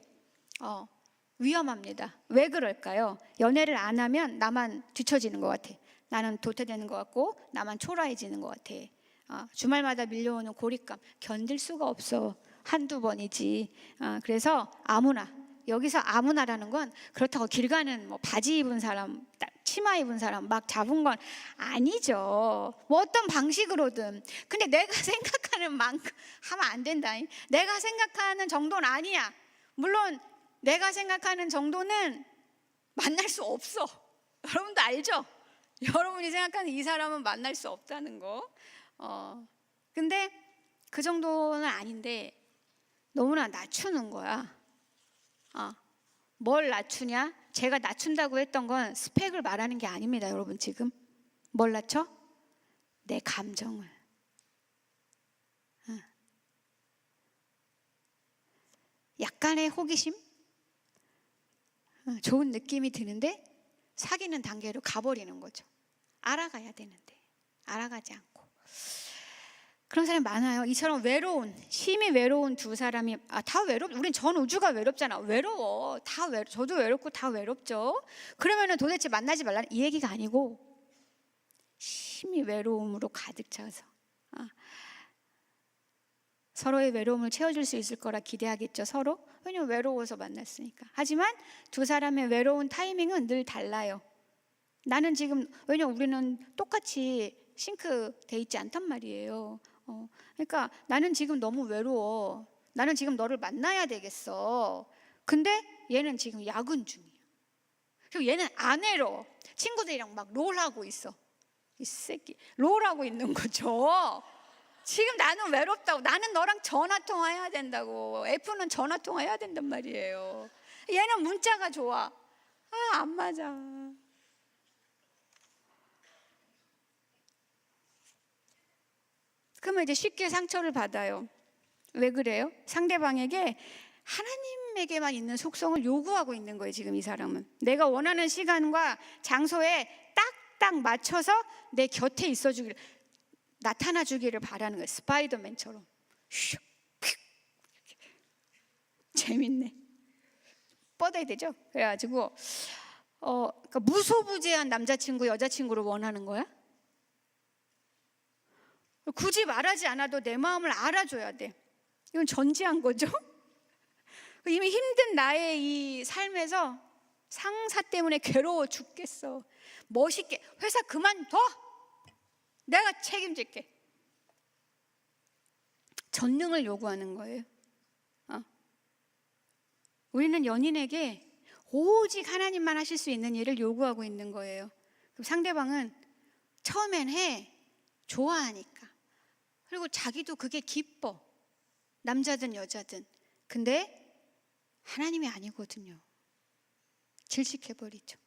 위험합니다. 왜 그럴까요? 연애를 안 하면 나만 뒤처지는 것 같아. 나는 도태되는 것 같고 나만 초라해지는 것 같아. 주말마다 밀려오는 고립감 견딜 수가 없어. 한두 번이지. 그래서 아무나, 여기서 아무나라는 건 그렇다고 길 가는 뭐 바지 입은 사람, 치마 입은 사람 막 잡은 건 아니죠. 뭐 어떤 방식으로든. 근데 내가 생각하는 만큼 하면 안 된다. 내가 생각하는 정도는 아니야. 물론 내가 생각하는 정도는 만날 수 없어. 여러분도 알죠? 여러분이 생각하는 이 사람은 만날 수 없다는 거. 근데 그 정도는 아닌데 너무나 낮추는 거야. 뭘 낮추냐? 제가 낮춘다고 했던 건 스펙을 말하는 게 아닙니다. 여러분 지금 뭘 낮춰? 내 감정을. 약간의 호기심? 좋은 느낌이 드는데 사귀는 단계로 가버리는 거죠. 알아가야 되는데 알아가지 않고. 그런 사람이 많아요. 이처럼 외로운, 심히 외로운 두 사람이 다 우린 전 우주가 외롭잖아. 외로워. 저도 외롭고 다 외롭죠. 그러면은 도대체 만나지 말라는 이 얘기가 아니고 심히 외로움으로 가득 차서 서로의 외로움을 채워줄 수 있을 거라 기대하겠죠. 서로. 왜냐면 외로워서 만났으니까. 하지만 두 사람의 외로운 타이밍은 늘 달라요. 나는 지금, 왜냐면 우리는 똑같이 싱크돼 있지 않단 말이에요. 그러니까 나는 지금 너무 외로워. 나는 지금 너를 만나야 되겠어. 근데 얘는 지금 야근 중이야. 그리고 얘는 안 외로워. 친구들이랑 막 롤하고 있어. 이 새끼 롤하고 있는 거죠. 지금 나는 외롭다고. 나는 너랑 전화통화해야 된다고. F는 전화통화해야 된단 말이에요. 얘는 문자가 좋아. 안 맞아. 그러면 이제 쉽게 상처를 받아요. 왜 그래요? 상대방에게 하나님에게만 있는 속성을 요구하고 있는 거예요. 지금 이 사람은 내가 원하는 시간과 장소에 딱딱 맞춰서 내 곁에 있어주기를, 나타나주기를 바라는 거예요. 스파이더맨처럼. 재밌네. 뻗어야 되죠. 그래가지고 그러니까 무소부재한 남자친구, 여자친구를 원하는 거야. 굳이 말하지 않아도 내 마음을 알아줘야 돼. 이건 전지한 거죠. 이미 힘든 나의 이 삶에서 상사 때문에 괴로워 죽겠어. 멋있게 회사 그만둬. 내가 책임질게. 전능을 요구하는 거예요. 우리는 연인에게 오직 하나님만 하실 수 있는 일을 요구하고 있는 거예요. 그럼 상대방은 처음엔 해. 좋아하니까. 그리고 자기도 그게 기뻐. 남자든 여자든. 근데 하나님이 아니거든요. 질식해버리죠.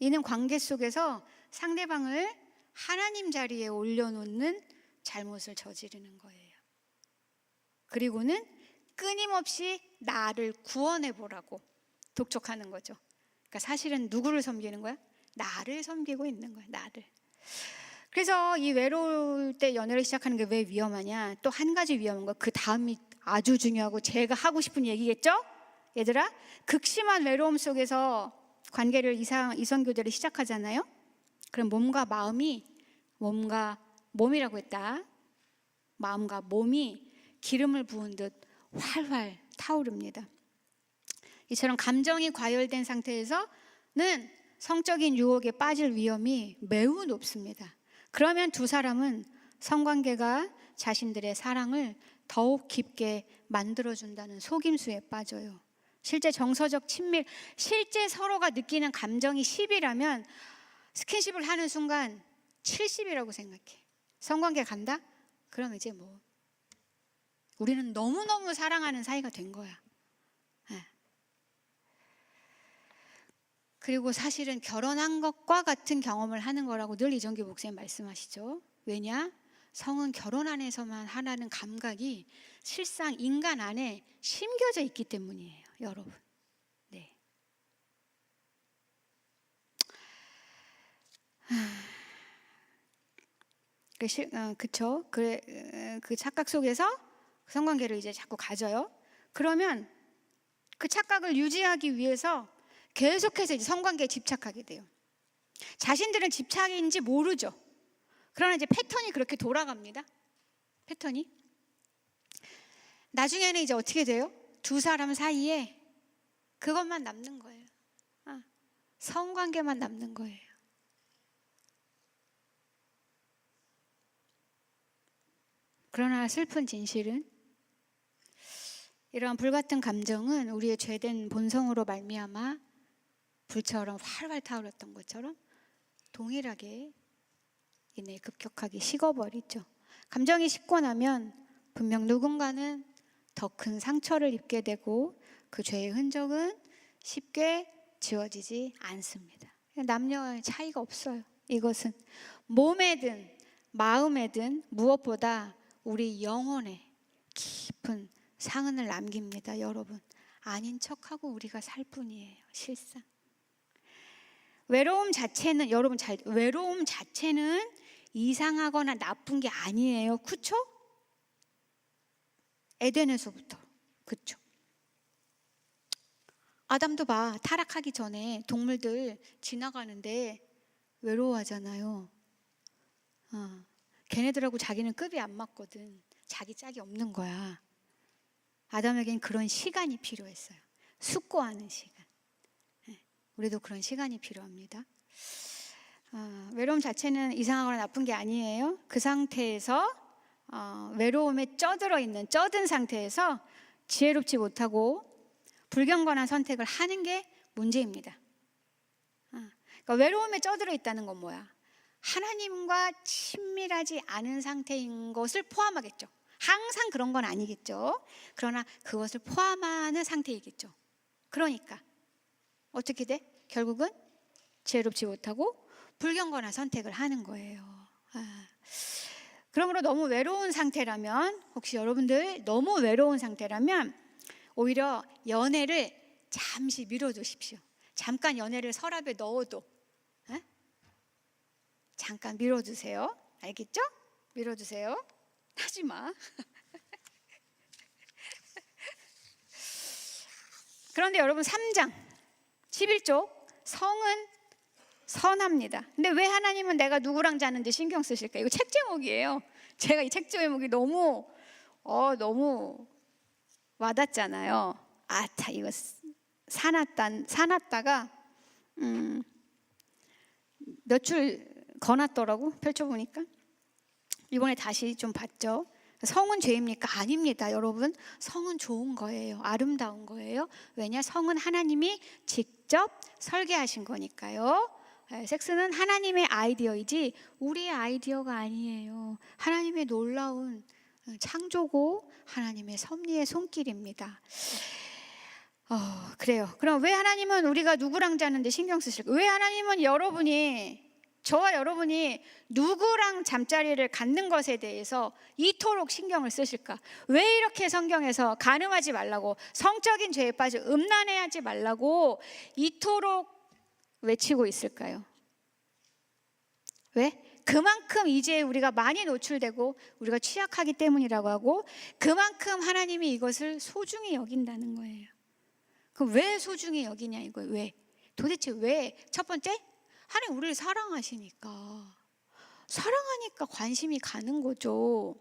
이는 관계 속에서 상대방을 하나님 자리에 올려놓는 잘못을 저지르는 거예요. 그리고는 끊임없이 나를 구원해보라고 독촉하는 거죠. 그러니까 사실은 누구를 섬기는 거야? 나를 섬기고 있는 거야. 나를. 그래서 이 외로울 때 연애를 시작하는 게 왜 위험하냐? 또 한 가지 위험한 거, 그 다음이 아주 중요하고 제가 하고 싶은 얘기겠죠? 얘들아, 극심한 외로움 속에서 관계를 이성교제를 시작하잖아요. 그럼 몸과 몸이라고 했다. 마음과 몸이 기름을 부은 듯 활활 타오릅니다. 이처럼 감정이 과열된 상태에서는 성적인 유혹에 빠질 위험이 매우 높습니다. 그러면 두 사람은 성관계가 자신들의 사랑을 더욱 깊게 만들어준다는 속임수에 빠져요. 실제 정서적 친밀, 실제 서로가 느끼는 감정이 10이라면 스킨십을 하는 순간 70이라고 생각해. 성관계 간다? 그럼 이제 뭐 우리는 너무너무 사랑하는 사이가 된 거야. 네. 그리고 사실은 결혼한 것과 같은 경험을 하는 거라고 늘 이정규 목사님 말씀하시죠. 왜냐? 성은 결혼 안에서만 하라는 감각이 실상 인간 안에 심겨져 있기 때문이에요, 여러분. 네. 그쵸? 그 착각 속에서 성관계를 이제 자꾸 가져요. 그러면 그 착각을 유지하기 위해서 계속해서 이제 성관계에 집착하게 돼요. 자신들은 집착인지 모르죠. 그러나 이제 패턴이 그렇게 돌아갑니다. 패턴이. 나중에는 이제 어떻게 돼요? 두 사람 사이에 그것만 남는 거예요. 성관계만 남는 거예요. 그러나 슬픈 진실은 이러한 불같은 감정은 우리의 죄된 본성으로 말미암아 불처럼 활활 타오르던 것처럼 동일하게 이내 급격하게 식어버리죠. 감정이 식고 나면 분명 누군가는 더 큰 상처를 입게 되고 그 죄의 흔적은 쉽게 지워지지 않습니다. 남녀의 차이가 없어요. 이것은 몸에든 마음에든 무엇보다 우리 영혼에 깊은 상흔을 남깁니다. 여러분, 아닌 척하고 우리가 살 뿐이에요. 실상 외로움 자체는, 여러분 외로움 자체는 이상하거나 나쁜 게 아니에요. 그렇죠? 에덴에서부터. 그렇죠? 아담도 봐. 타락하기 전에 동물들 지나가는데 외로워하잖아요. 걔네들하고 자기는 급이 안 맞거든. 자기 짝이 없는 거야. 아담에겐 그런 시간이 필요했어요. 숙고하는 시간. 우리도 그런 시간이 필요합니다. 외로움 자체는 이상하거나 나쁜 게 아니에요. 그 상태에서 외로움에 쩌든 상태에서 지혜롭지 못하고 불경건한 선택을 하는 게 문제입니다. 그러니까 외로움에 쩌들어 있다는 건 뭐야? 하나님과 친밀하지 않은 상태인 것을 포함하겠죠. 항상 그런 건 아니겠죠. 그러나 그것을 포함하는 상태이겠죠. 그러니까 어떻게 돼? 결국은 지혜롭지 못하고 불경건한 선택을 하는 거예요. 그러므로 너무 외로운 상태라면, 혹시 여러분들 너무 외로운 상태라면 오히려 연애를 잠시 미뤄두십시오. 잠깐 연애를 서랍에 넣어도 잠깐 미뤄두세요. 알겠죠? 미뤄두세요. 하지 마. 그런데 여러분 3장 11쪽 성은 선합니다. 근데 왜 하나님은 내가 누구랑 자는지 신경 쓰실까? 이거 책 제목이에요. 제가 이 책 제목이 너무 와닿잖아요. 이거 사놨다가 몇 줄 거놨더라고. 펼쳐보니까 이번에 다시 좀 봤죠. 성은 죄입니까? 아닙니다, 여러분. 성은 좋은 거예요. 아름다운 거예요. 왜냐? 성은 하나님이 직접 설계하신 거니까요. 섹스는 하나님의 아이디어이지 우리의 아이디어가 아니에요. 하나님의 놀라운 창조고 하나님의 섭리의 손길입니다. 그래요. 그럼 왜 하나님은 우리가 누구랑 자는데 신경 쓰실까? 왜 하나님은 저와 여러분이 누구랑 잠자리를 갖는 것에 대해서 이토록 신경을 쓰실까? 왜 이렇게 성경에서 간음하지 말라고, 성적인 죄에 빠져 음란해하지 말라고 이토록 외치고 있을까요? 왜? 그만큼 이제 우리가 많이 노출되고 우리가 취약하기 때문이라고 하고, 그만큼 하나님이 이것을 소중히 여긴다는 거예요. 그럼 왜 소중히 여기냐 이거예요. 왜? 도대체 왜? 첫 번째, 하나님 우리를 사랑하시니까 관심이 가는 거죠.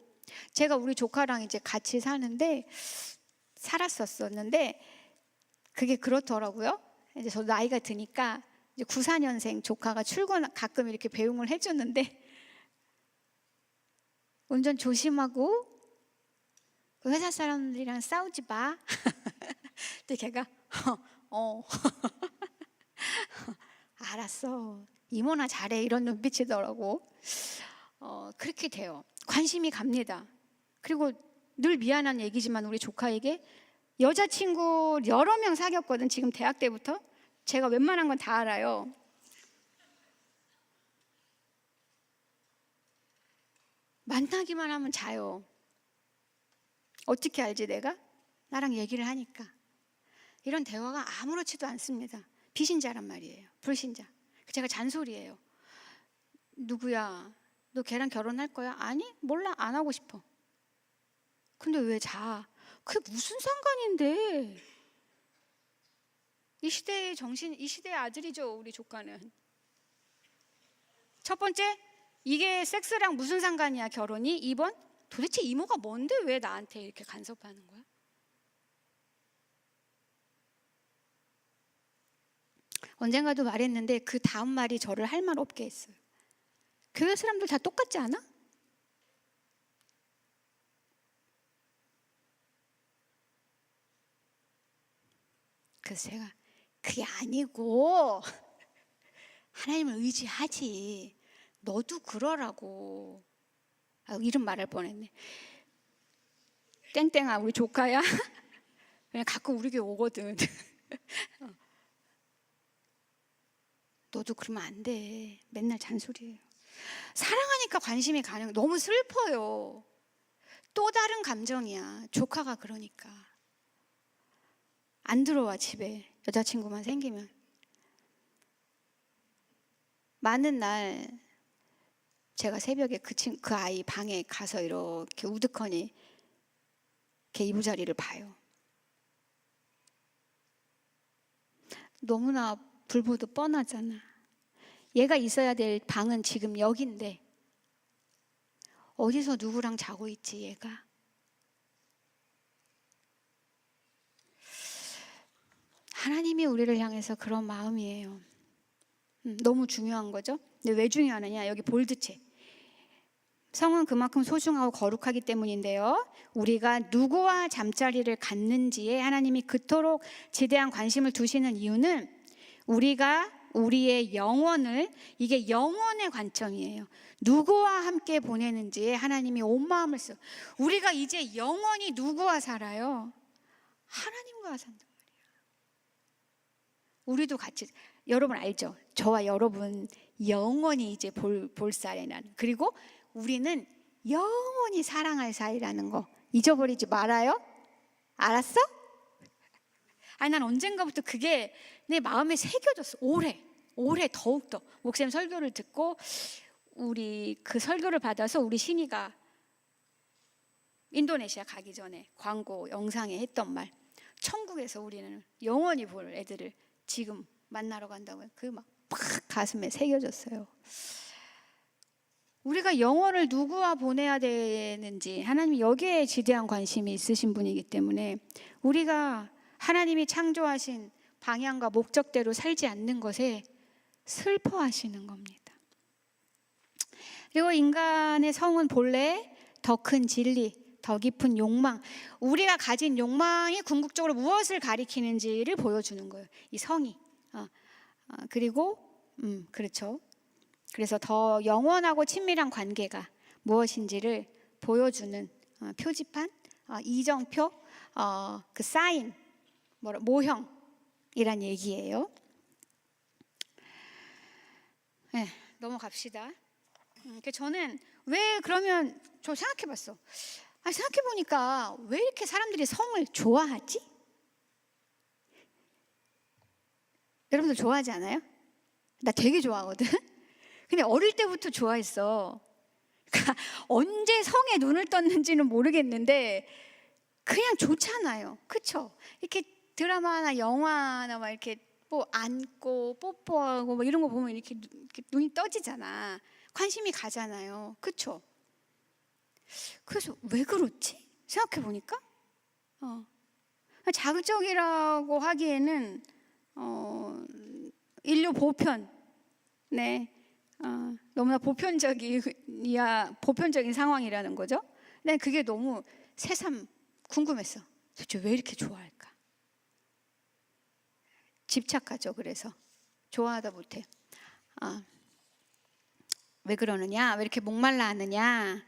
제가 우리 조카랑 이제 같이 살았었는데 그게 그렇더라고요. 이제 저도 나이가 드니까 이제 94년생 조카가 출근 가끔 이렇게 배웅을 해주는데, 운전 조심하고 그 회사 사람들이랑 싸우지 마. 근데 걔가 알았어, 이모나 잘해, 이런 눈빛이더라고. 그렇게 돼요. 관심이 갑니다. 그리고 늘 미안한 얘기지만 우리 조카에게 여자친구 여러 명 사귀었거든. 지금 대학 때부터. 제가 웬만한 건 다 알아요. 만나기만 하면 자요. 어떻게 알지 내가? 나랑 얘기를 하니까. 이런 대화가 아무렇지도 않습니다. 비신자란 말이에요. 불신자. 제가 잔소리예요. 누구야? 너 걔랑 결혼할 거야? 아니, 몰라. 안 하고 싶어. 근데 왜 자? 그게 무슨 상관인데? 이 시대의 정신, 이 시대의 아들이죠, 우리 조카는. 첫 번째, 이게 섹스랑 무슨 상관이야, 결혼이? 2번, 도대체 이모가 뭔데 왜 나한테 이렇게 간섭하는 거야? 언젠가도 말했는데 그 다음 말이 저를 할 말 없게 했어요. 교회 사람들 다 똑같지 않아? 그래서 제가 그게 아니고 하나님을 의지하지. 너도 그러라고. 이런 말할 뻔했네. 땡땡아 우리 조카야? 그냥 가끔 우리 교회 오거든. 너도 그러면 안 돼. 맨날 잔소리해요. 사랑하니까 관심이 가는, 너무 슬퍼요. 또 다른 감정이야. 조카가 그러니까 안 들어와 집에. 여자친구만 생기면. 많은 날 제가 새벽에 그 아이 방에 가서 이렇게 우두커니 걔 이부자리를 봐요. 너무나 불보듯 뻔하잖아. 얘가 있어야 될 방은 지금 여긴데 어디서 누구랑 자고 있지 얘가? 하나님이 우리를 향해서 그런 마음이에요. 너무 중요한 거죠. 근데 왜 중요하느냐? 여기 볼드체. 성은 그만큼 소중하고 거룩하기 때문인데요. 우리가 누구와 잠자리를 갖는지에 하나님이 그토록 지대한 관심을 두시는 이유는 우리가 우리의 영혼을, 이게 영혼의 관점이에요. 누구와 함께 보내는지에 하나님이 온 마음을 써. 우리가 이제 영원히 누구와 살아요? 하나님과 산단 말이야. 우리도 같이, 여러분 알죠? 저와 여러분 영원히 이제 볼 사이라는, 그리고 우리는 영원히 사랑할 사이라는 거 잊어버리지 말아요. 알았어? 아니 난 언젠가부터 그게 내 마음에 새겨졌어. 올해 더욱더 목사님 설교를 듣고 우리 그 설교를 받아서 우리 신이가 인도네시아 가기 전에 광고 영상에 했던 말, 천국에서 우리는 영원히 볼 애들을 지금 만나러 간다고요. 그 막 팍 가슴에 새겨졌어요. 우리가 영혼을 누구와 보내야 되는지 하나님이 여기에 지대한 관심이 있으신 분이기 때문에 우리가 하나님이 창조하신 방향과 목적대로 살지 않는 것에 슬퍼하시는 겁니다. 그리고 인간의 성은 본래 더 큰 진리, 더 깊은 욕망, 우리가 가진 욕망이 궁극적으로 무엇을 가리키는지를 보여주는 거예요. 이 성이. 그리고 그렇죠. 그래서 더 영원하고 친밀한 관계가 무엇인지를 보여주는 표지판, 이정표, 그 사인, 모형이란 얘기예요. 네, 넘어갑시다. 저는 왜 그러면 저 생각해봤어. 생각해보니까 왜 이렇게 사람들이 성을 좋아하지? 여러분들 좋아하지 않아요? 나 되게 좋아하거든. 근데 어릴 때부터 좋아했어. 그러니까 언제 성에 눈을 떴는지는 모르겠는데 그냥 좋잖아요. 그쵸? 이렇게 드라마나 영화나 막 이렇게 뭐 안고 뽀뽀하고 뭐 이런 거 보면 이렇게 눈이 떠지잖아. 관심이 가잖아요. 그쵸? 그래서 왜 그렇지? 생각해 보니까 자극적이라고 하기에는 인류 보편, 네, 너무나 보편적인 상황이라는 거죠. 근데 그게 너무 새삼 궁금했어. 도대체 왜 이렇게 좋아할까? 집착하죠. 그래서 좋아하다 못해. 왜 그러느냐? 왜 이렇게 목말라 하느냐?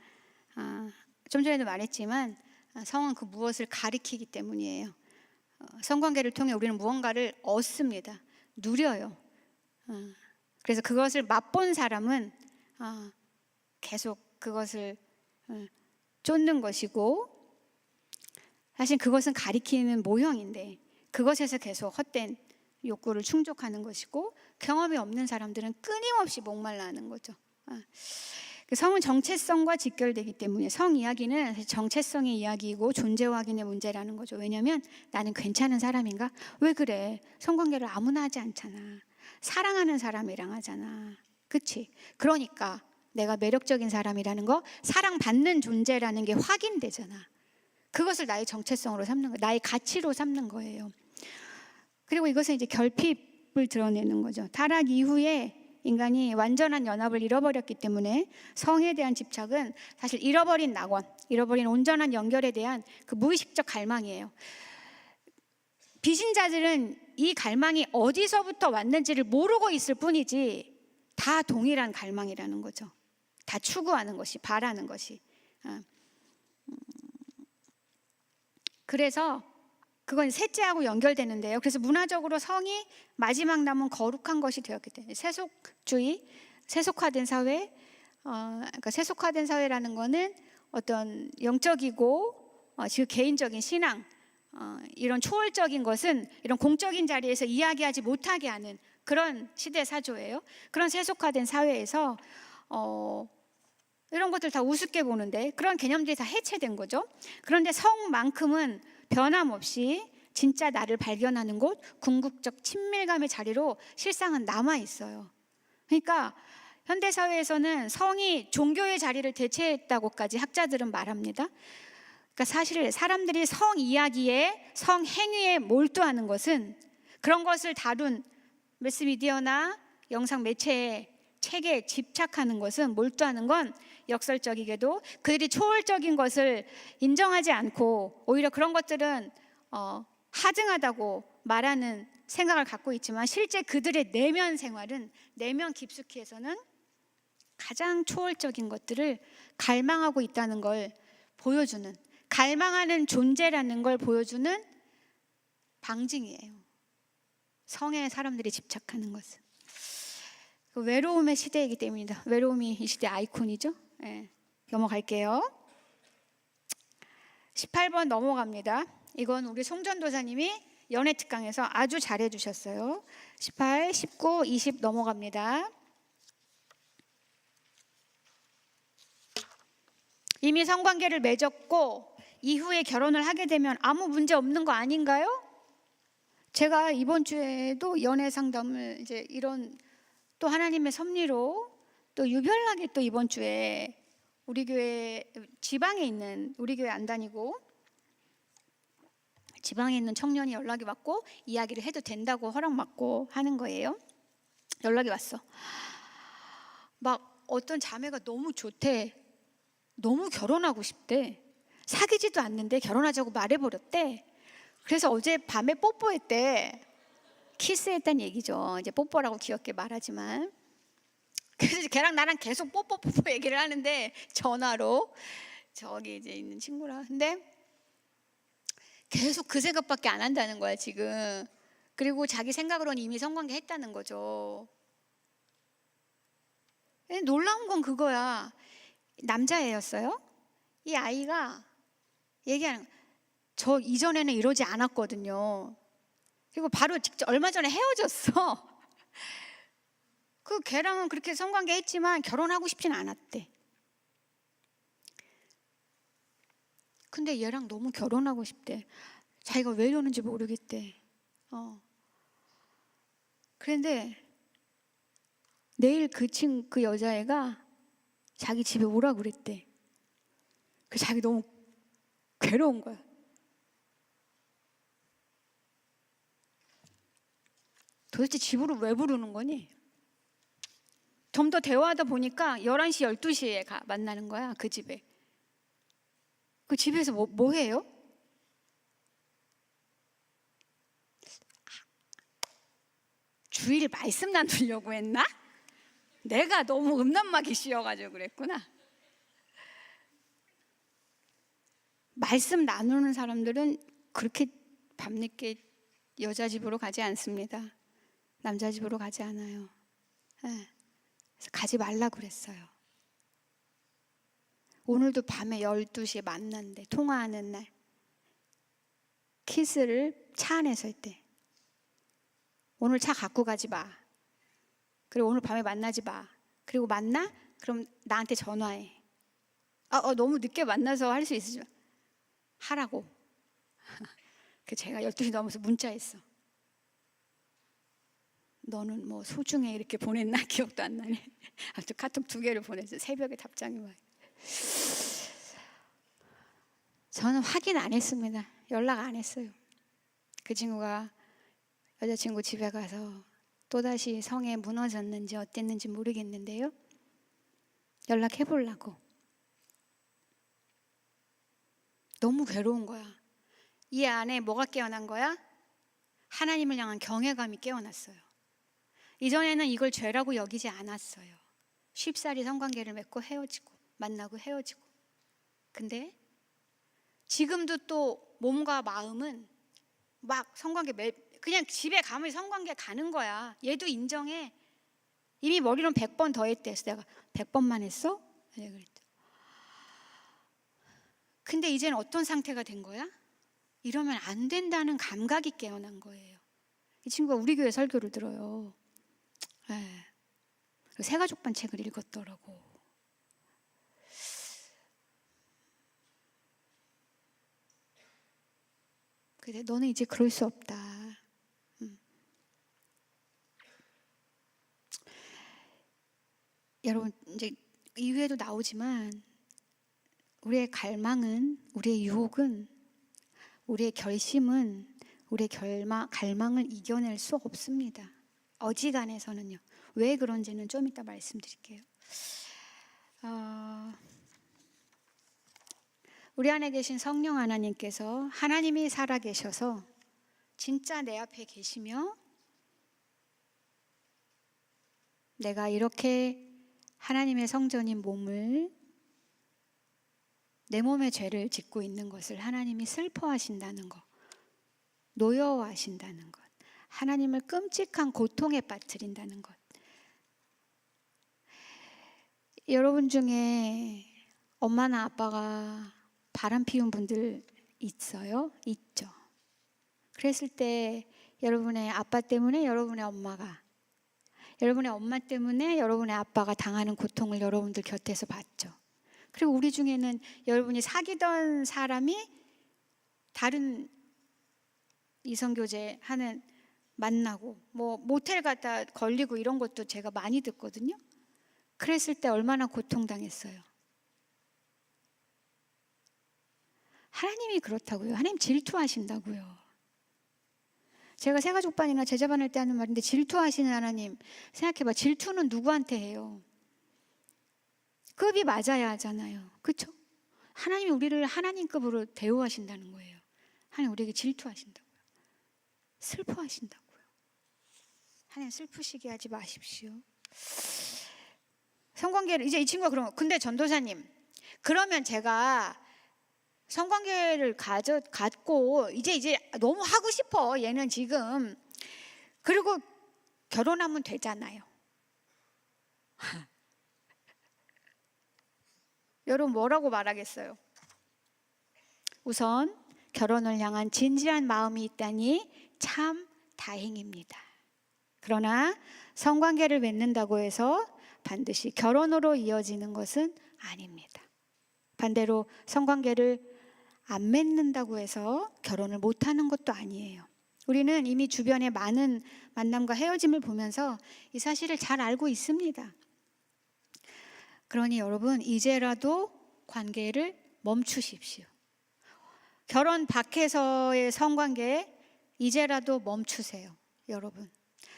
좀 전에도 말했지만 성은 그 무엇을 가리키기 때문이에요. 성관계를 통해 우리는 무언가를 얻습니다. 누려요. 그래서 그것을 맛본 사람은 계속 그것을 쫓는 것이고, 사실 그것은 가리키는 모형인데 그것에서 계속 헛된 욕구를 충족하는 것이고, 경험이 없는 사람들은 끊임없이 목말라 하는 거죠. 성은 정체성과 직결되기 때문에 성 이야기는 사실 정체성의 이야기이고 존재 확인의 문제라는 거죠. 왜냐하면 나는 괜찮은 사람인가? 왜 그래? 성관계를 아무나 하지 않잖아. 사랑하는 사람이랑 하잖아. 그치? 그러니까 내가 매력적인 사람이라는 거, 사랑받는 존재라는 게 확인되잖아. 그것을 나의 정체성으로 삼는 거예요. 나의 가치로 삼는 거예요. 그리고 이것은 이제 결핍을 드러내는 거죠. 타락 이후에 인간이 완전한 연합을 잃어버렸기 때문에 성에 대한 집착은 사실 잃어버린 낙원, 잃어버린 온전한 연결에 대한 그 무의식적 갈망이에요. 비신자들은 이 갈망이 어디서부터 왔는지를 모르고 있을 뿐이지 다 동일한 갈망이라는 거죠. 다 추구하는 것이, 바라는 것이. 그래서 그건 셋째하고 연결되는데요. 그래서 문화적으로 성이 마지막 남은 거룩한 것이 되었기 때문에 세속주의, 세속화된 사회, 그러니까 세속화된 사회라는 거는 어떤 영적이고 즉 개인적인 신앙, 이런 초월적인 것은 이런 공적인 자리에서 이야기하지 못하게 하는 그런 시대 사조예요. 그런 세속화된 사회에서 이런 것들 다 우습게 보는데 그런 개념들이 다 해체된 거죠. 그런데 성만큼은 변함없이 진짜 나를 발견하는 곳, 궁극적 친밀감의 자리로 실상은 남아 있어요. 그러니까 현대사회에서는 성이 종교의 자리를 대체했다고까지 학자들은 말합니다. 그러니까 사실 사람들이 성 이야기에, 성 행위에 몰두하는 것은, 그런 것을 다룬 매스미디어나 영상 매체의 책에 집착하는 것은, 몰두하는 건 역설적이게도 그들이 초월적인 것을 인정하지 않고 오히려 그런 것들은 하등하다고 말하는 생각을 갖고 있지만, 실제 그들의 내면 생활은, 내면 깊숙이에서는 가장 초월적인 것들을 갈망하고 있다는 걸 보여주는, 갈망하는 존재라는 걸 보여주는 방증이에요. 성에 사람들이 집착하는 것은 외로움의 시대이기 때문입니다. 외로움이 이 시대 아이콘이죠. 네, 넘어갈게요. 18번 넘어갑니다. 이건 우리 송전도사님이 연애 특강에서 아주 잘해 주셨어요. 18, 19, 20 넘어갑니다. 이미 성관계를 맺었고 이후에 결혼을 하게 되면 아무 문제 없는 거 아닌가요? 제가 이번 주에도 연애 상담을 이제 이런 또 하나님의 섭리로 또 유별나게 또 이번 주에 우리 교회 지방에 있는, 우리 교회 안 다니고 지방에 있는 청년이 연락이 왔고 이야기를 해도 된다고 허락받고 하는 거예요. 연락이 왔어. 막 어떤 자매가 너무 좋대. 너무 결혼하고 싶대. 사귀지도 않는데 결혼하자고 말해버렸대. 그래서 어제 밤에 뽀뽀했대. 키스했다는 얘기죠. 이제 뽀뽀라고 귀엽게 말하지만. 그래서 걔랑 나랑 계속 뽀뽀 얘기를 하는데, 전화로 저기 이제 있는 친구랑. 근데 계속 그 생각밖에 안 한다는 거야 지금. 그리고 자기 생각으로는 이미 성관계 했다는 거죠. 놀라운 건 그거야. 남자애였어요. 이 아이가 얘기하는 거야. 저 이전에는 이러지 않았거든요. 그리고 바로 직접 얼마 전에 헤어졌어. 그 걔랑은 그렇게 성관계 했지만 결혼하고 싶진 않았대. 근데 얘랑 너무 결혼하고 싶대. 자기가 왜 이러는지 모르겠대. 그런데 내일 그 여자애가 자기 집에 오라고 그랬대. 그 자기 너무 괴로운 거야. 도대체 집으로 왜 부르는 거니? 좀 더 대화하다 보니까 11시, 12시에 만나는 거야, 그 집에. 그 집에서 뭐 해요? 주일 말씀 나누려고 했나? 내가 너무 음란마귀 씌워가지고 그랬구나. 말씀 나누는 사람들은 그렇게 밤늦게 여자 집으로 가지 않습니다. 남자 집으로 가지 않아요. 그래서 가지 말라 그랬어요. 오늘도 밤에 12시에 만난대. 통화하는 날. 키스를 차 안에서 했대. 오늘 차 갖고 가지 마. 그리고 오늘 밤에 만나지 마. 그리고 만나? 그럼 나한테 전화해. 너무 늦게 만나서 할 수 있으면 하라고. 그 제가 12시 넘어서 문자했어. 너는 뭐 소중해 이렇게 보냈나? 기억도 안 나네. 아무튼 카톡 2개를 보냈어. 새벽에 답장이 와요. 저는 확인 안 했습니다. 연락 안 했어요. 그 친구가 여자친구 집에 가서 또다시 성에 무너졌는지 어땠는지 모르겠는데요. 연락해 보려고. 너무 괴로운 거야. 이 안에 뭐가 깨어난 거야? 하나님을 향한 경외감이 깨어났어요. 이전에는 이걸 죄라고 여기지 않았어요. 쉽사리 성관계를 맺고 헤어지고 만나고 헤어지고. 근데 지금도 또 몸과 마음은 막 성관계 그냥 집에 가면 성관계 가는 거야. 얘도 인정해. 이미 머리로는 100번 더 했대. 그래서 내가 100번만 했어? 내가 그랬죠. 근데 이제는 어떤 상태가 된 거야? 이러면 안 된다는 감각이 깨어난 거예요. 이 친구가 우리 교회 설교를 들어요. 새가족반 책을 읽었더라고. 그래, 너는 이제 그럴 수 없다. 여러분, 이제 이후에도 나오지만 우리의 갈망은, 우리의 유혹은, 우리의 결심은, 우리의 갈망을 이겨낼 수 없습니다. 어지간해서는요. 왜 그런지는 좀 이따 말씀드릴게요. 우리 안에 계신 성령 하나님께서 하나님이 살아계셔서 진짜 내 앞에 계시며 내가 이렇게 하나님의 성전인 몸을 내 몸의 죄를 짓고 있는 것을 하나님이 슬퍼하신다는 것, 노여워하신다는 것, 하나님을 끔찍한 고통에 빠뜨린다는 것. 여러분 중에 엄마나 아빠가 바람 피운 분들 있어요? 있죠. 그랬을 때 여러분의 아빠 때문에 여러분의 엄마가, 여러분의 엄마 때문에 여러분의 아빠가 당하는 고통을 여러분들 곁에서 봤죠. 그리고 우리 중에는 여러분이 사귀던 사람이 다른 이성교제 하는 만나고 뭐 모텔 갔다 걸리고 이런 것도 제가 많이 듣거든요. 그랬을 때 얼마나 고통당했어요. 하나님이 그렇다고요. 하나님 질투하신다고요. 제가 새가족반이나 제자반 할 때 하는 말인데 질투하시는 하나님 생각해봐. 질투는 누구한테 해요? 급이 맞아야 하잖아요. 그렇죠? 하나님이 우리를 하나님급으로 대우하신다는 거예요. 하나님 우리에게 질투하신다고요. 슬퍼하신다고요. 하나님 슬프시게 하지 마십시오. 성관계를 이제 이 친구가 그런 거. 근데 전도사님, 그러면 제가 성관계를 갖고 이제 너무 하고 싶어. 얘는 지금. 그리고 결혼하면 되잖아요. 여러분 뭐라고 말하겠어요? 우선 결혼을 향한 진지한 마음이 있다니 참 다행입니다. 그러나 성관계를 맺는다고 해서 반드시 결혼으로 이어지는 것은 아닙니다. 반대로 성관계를 안 맺는다고 해서 결혼을 못하는 것도 아니에요. 우리는 이미 주변의 많은 만남과 헤어짐을 보면서 이 사실을 잘 알고 있습니다. 그러니 여러분 이제라도 관계를 멈추십시오. 결혼 밖에서의 성관계 이제라도 멈추세요. 여러분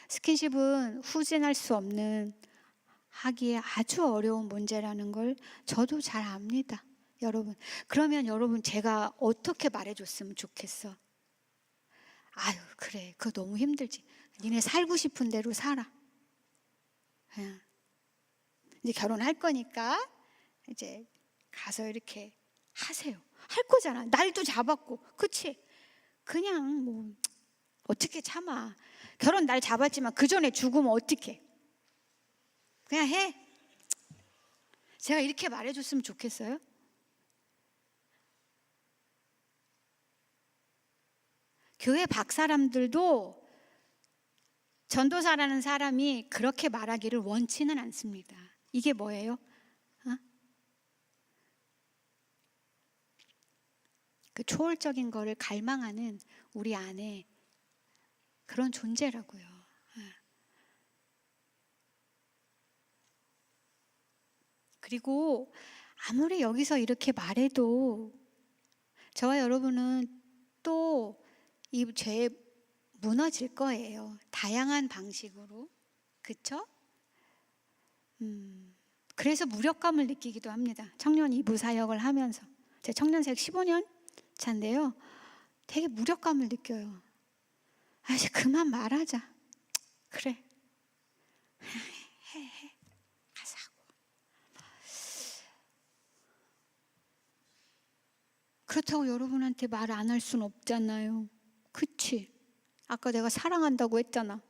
스킨십은 후진할 수 없는, 하기에 아주 어려운 문제라는 걸 저도 잘 압니다. 여러분 그러면 여러분 제가 어떻게 말해줬으면 좋겠어? 아유 그래 그거 너무 힘들지. 니네 살고 싶은 대로 살아. 이제 결혼할 거니까 이제 가서 이렇게 하세요. 할 거잖아. 날도 잡았고, 그치? 그냥 뭐 어떻게 참아. 결혼 날 잡았지만 그 전에 죽으면 어떡해. 그냥 해. 제가 이렇게 말해줬으면 좋겠어요. 교회 박사람들도 전도사라는 사람이 그렇게 말하기를 원치는 않습니다. 이게 뭐예요? 그 초월적인 거를 갈망하는 우리 안에 그런 존재라고요. 그리고 아무리 여기서 이렇게 말해도 저와 여러분은 또 이 죄에 무너질 거예요. 다양한 방식으로. 그쵸? 그래서 무력감을 느끼기도 합니다. 청년 2부 사역을 하면서. 제 청년 사역 15년 차인데요. 되게 무력감을 느껴요. 아, 이제 그만 말하자. 그래. 해. 가서 하고. 그렇다고 여러분한테 말 안 할 순 없잖아요. 그치? 아까 내가 사랑한다고 했잖아.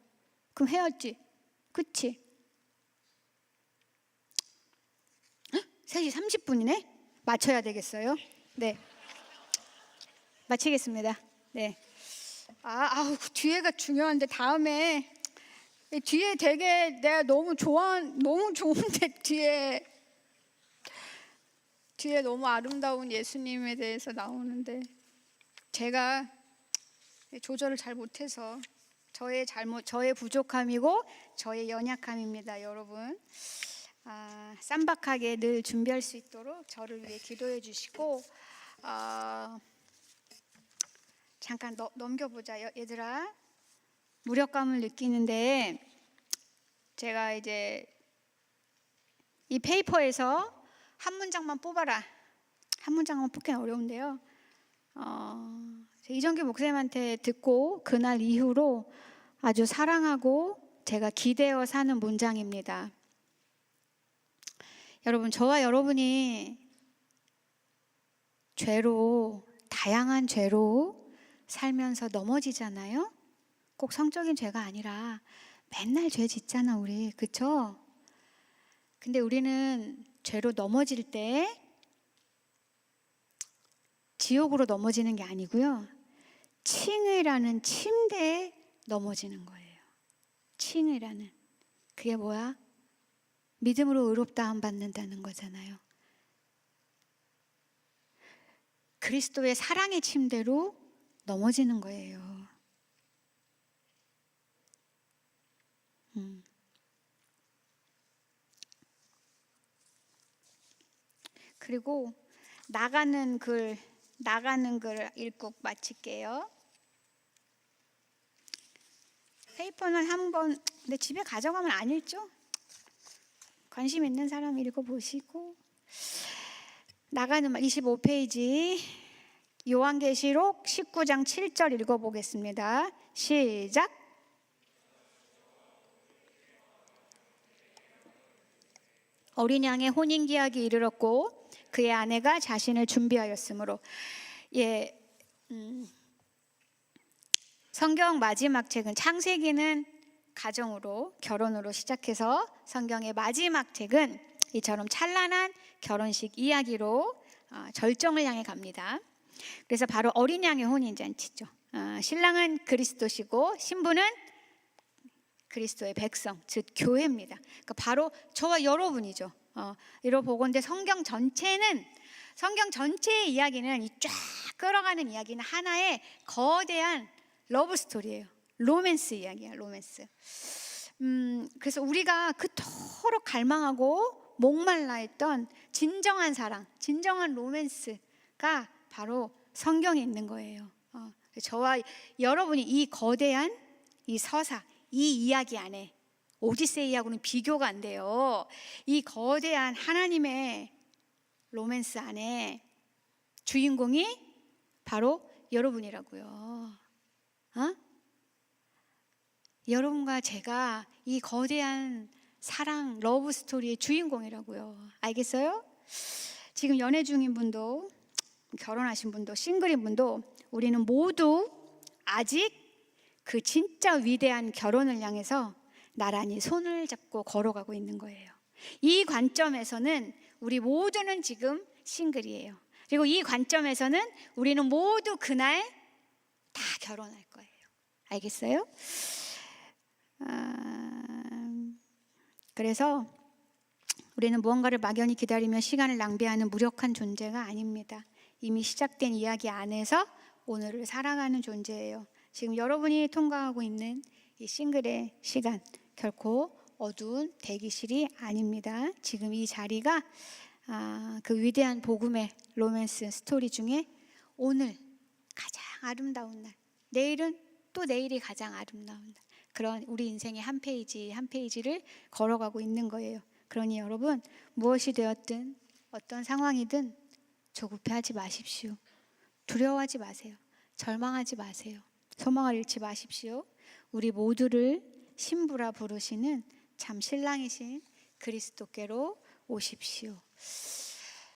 그럼 해야지. 그치? 3시 30분이네? 맞춰야 되겠어요? 네. 마치겠습니다. 네. 아우, 뒤에가 중요한데 다음에 뒤에 되게 내가 너무 좋은데 뒤에 너무 아름다운 예수님에 대해서 나오는데 제가 조절을 잘 못해서 저의 부족함이고 저의 연약함입니다, 여러분. 쌈박하게 늘 준비할 수 있도록 저를 위해 기도해 주시고 잠깐 넘겨보자, 얘들아. 무력감을 느끼는데 제가 이제 이 페이퍼에서 한 문장만 뽑아라. 한 문장만 뽑기는 어려운데요. 이정규 목사님한테 듣고 그날 이후로 아주 사랑하고 제가 기대어 사는 문장입니다. 여러분, 저와 여러분이 다양한 죄로 살면서 넘어지잖아요. 꼭 성적인 죄가 아니라 맨날 죄 짓잖아, 우리. 그쵸? 근데 우리는 죄로 넘어질 때 지옥으로 넘어지는 게 아니고요. 칭의라는 침대에 넘어지는 거예요. 칭의라는. 그게 뭐야? 믿음으로 의롭다함 받는다는 거잖아요. 그리스도의 사랑의 침대로 넘어지는 거예요. 그리고 나가는 글 읽고 마칠게요. 페이퍼는 한번 내 집에 가져가면 안 읽죠? 관심 있는 사람 읽어보시고. 나가는 말 25페이지 요한계시록 19장 7절 읽어보겠습니다. 시작. 어린 양의 혼인기약이 이르렀고 그의 아내가 자신을 준비하였으므로. 성경 마지막 책은 창세기는 가정으로 결혼으로 시작해서 성경의 마지막 책은 이처럼 찬란한 결혼식 이야기로 절정을 향해 갑니다. 그래서 바로 어린 양의 혼인잔치죠. 신랑은 그리스도시고 신부는 그리스도의 백성, 즉 교회입니다. 그러니까 바로 저와 여러분이죠. 이러보건대 성경 전체의 이야기는 이 쫙 끌어가는 이야기는 하나의 거대한 러브 스토리예요. 로맨스 이야기야, 로맨스. 그래서 우리가 그토록 갈망하고 목말라 했던 진정한 사랑, 진정한 로맨스가 바로 성경에 있는 거예요. 저와 여러분이 이 거대한 이 서사, 이 이야기 안에 오디세이하고는 비교가 안 돼요. 이 거대한 하나님의 로맨스 안에 주인공이 바로 여러분이라고요. 여러분과 제가 이 거대한 사랑, 러브 스토리의 주인공이라고요. 알겠어요? 지금 연애 중인 분도 결혼하신 분도 싱글인 분도 우리는 모두 아직 그 진짜 위대한 결혼을 향해서 나란히 손을 잡고 걸어가고 있는 거예요. 이 관점에서는 우리 모두는 지금 싱글이에요. 그리고 이 관점에서는 우리는 모두 그날 다 결혼할 거예요. 알겠어요? 그래서 우리는 무언가를 막연히 기다리며 시간을 낭비하는 무력한 존재가 아닙니다. 이미 시작된 이야기 안에서 오늘을 살아가는 존재예요. 지금 여러분이 통과하고 있는 이 싱글의 시간, 결코 어두운 대기실이 아닙니다. 지금 이 자리가 그 위대한 복음의 로맨스 스토리 중에 오늘 가장 아름다운 날, 내일은 또 내일이 가장 아름다운 날, 그런 우리 인생의 한 페이지 한 페이지를 걸어가고 있는 거예요. 그러니 여러분, 무엇이 되었든 어떤 상황이든 조급해하지 마십시오. 두려워하지 마세요. 절망하지 마세요. 소망을 잃지 마십시오. 우리 모두를 신부라 부르시는 참 신랑이신 그리스도께로 오십시오.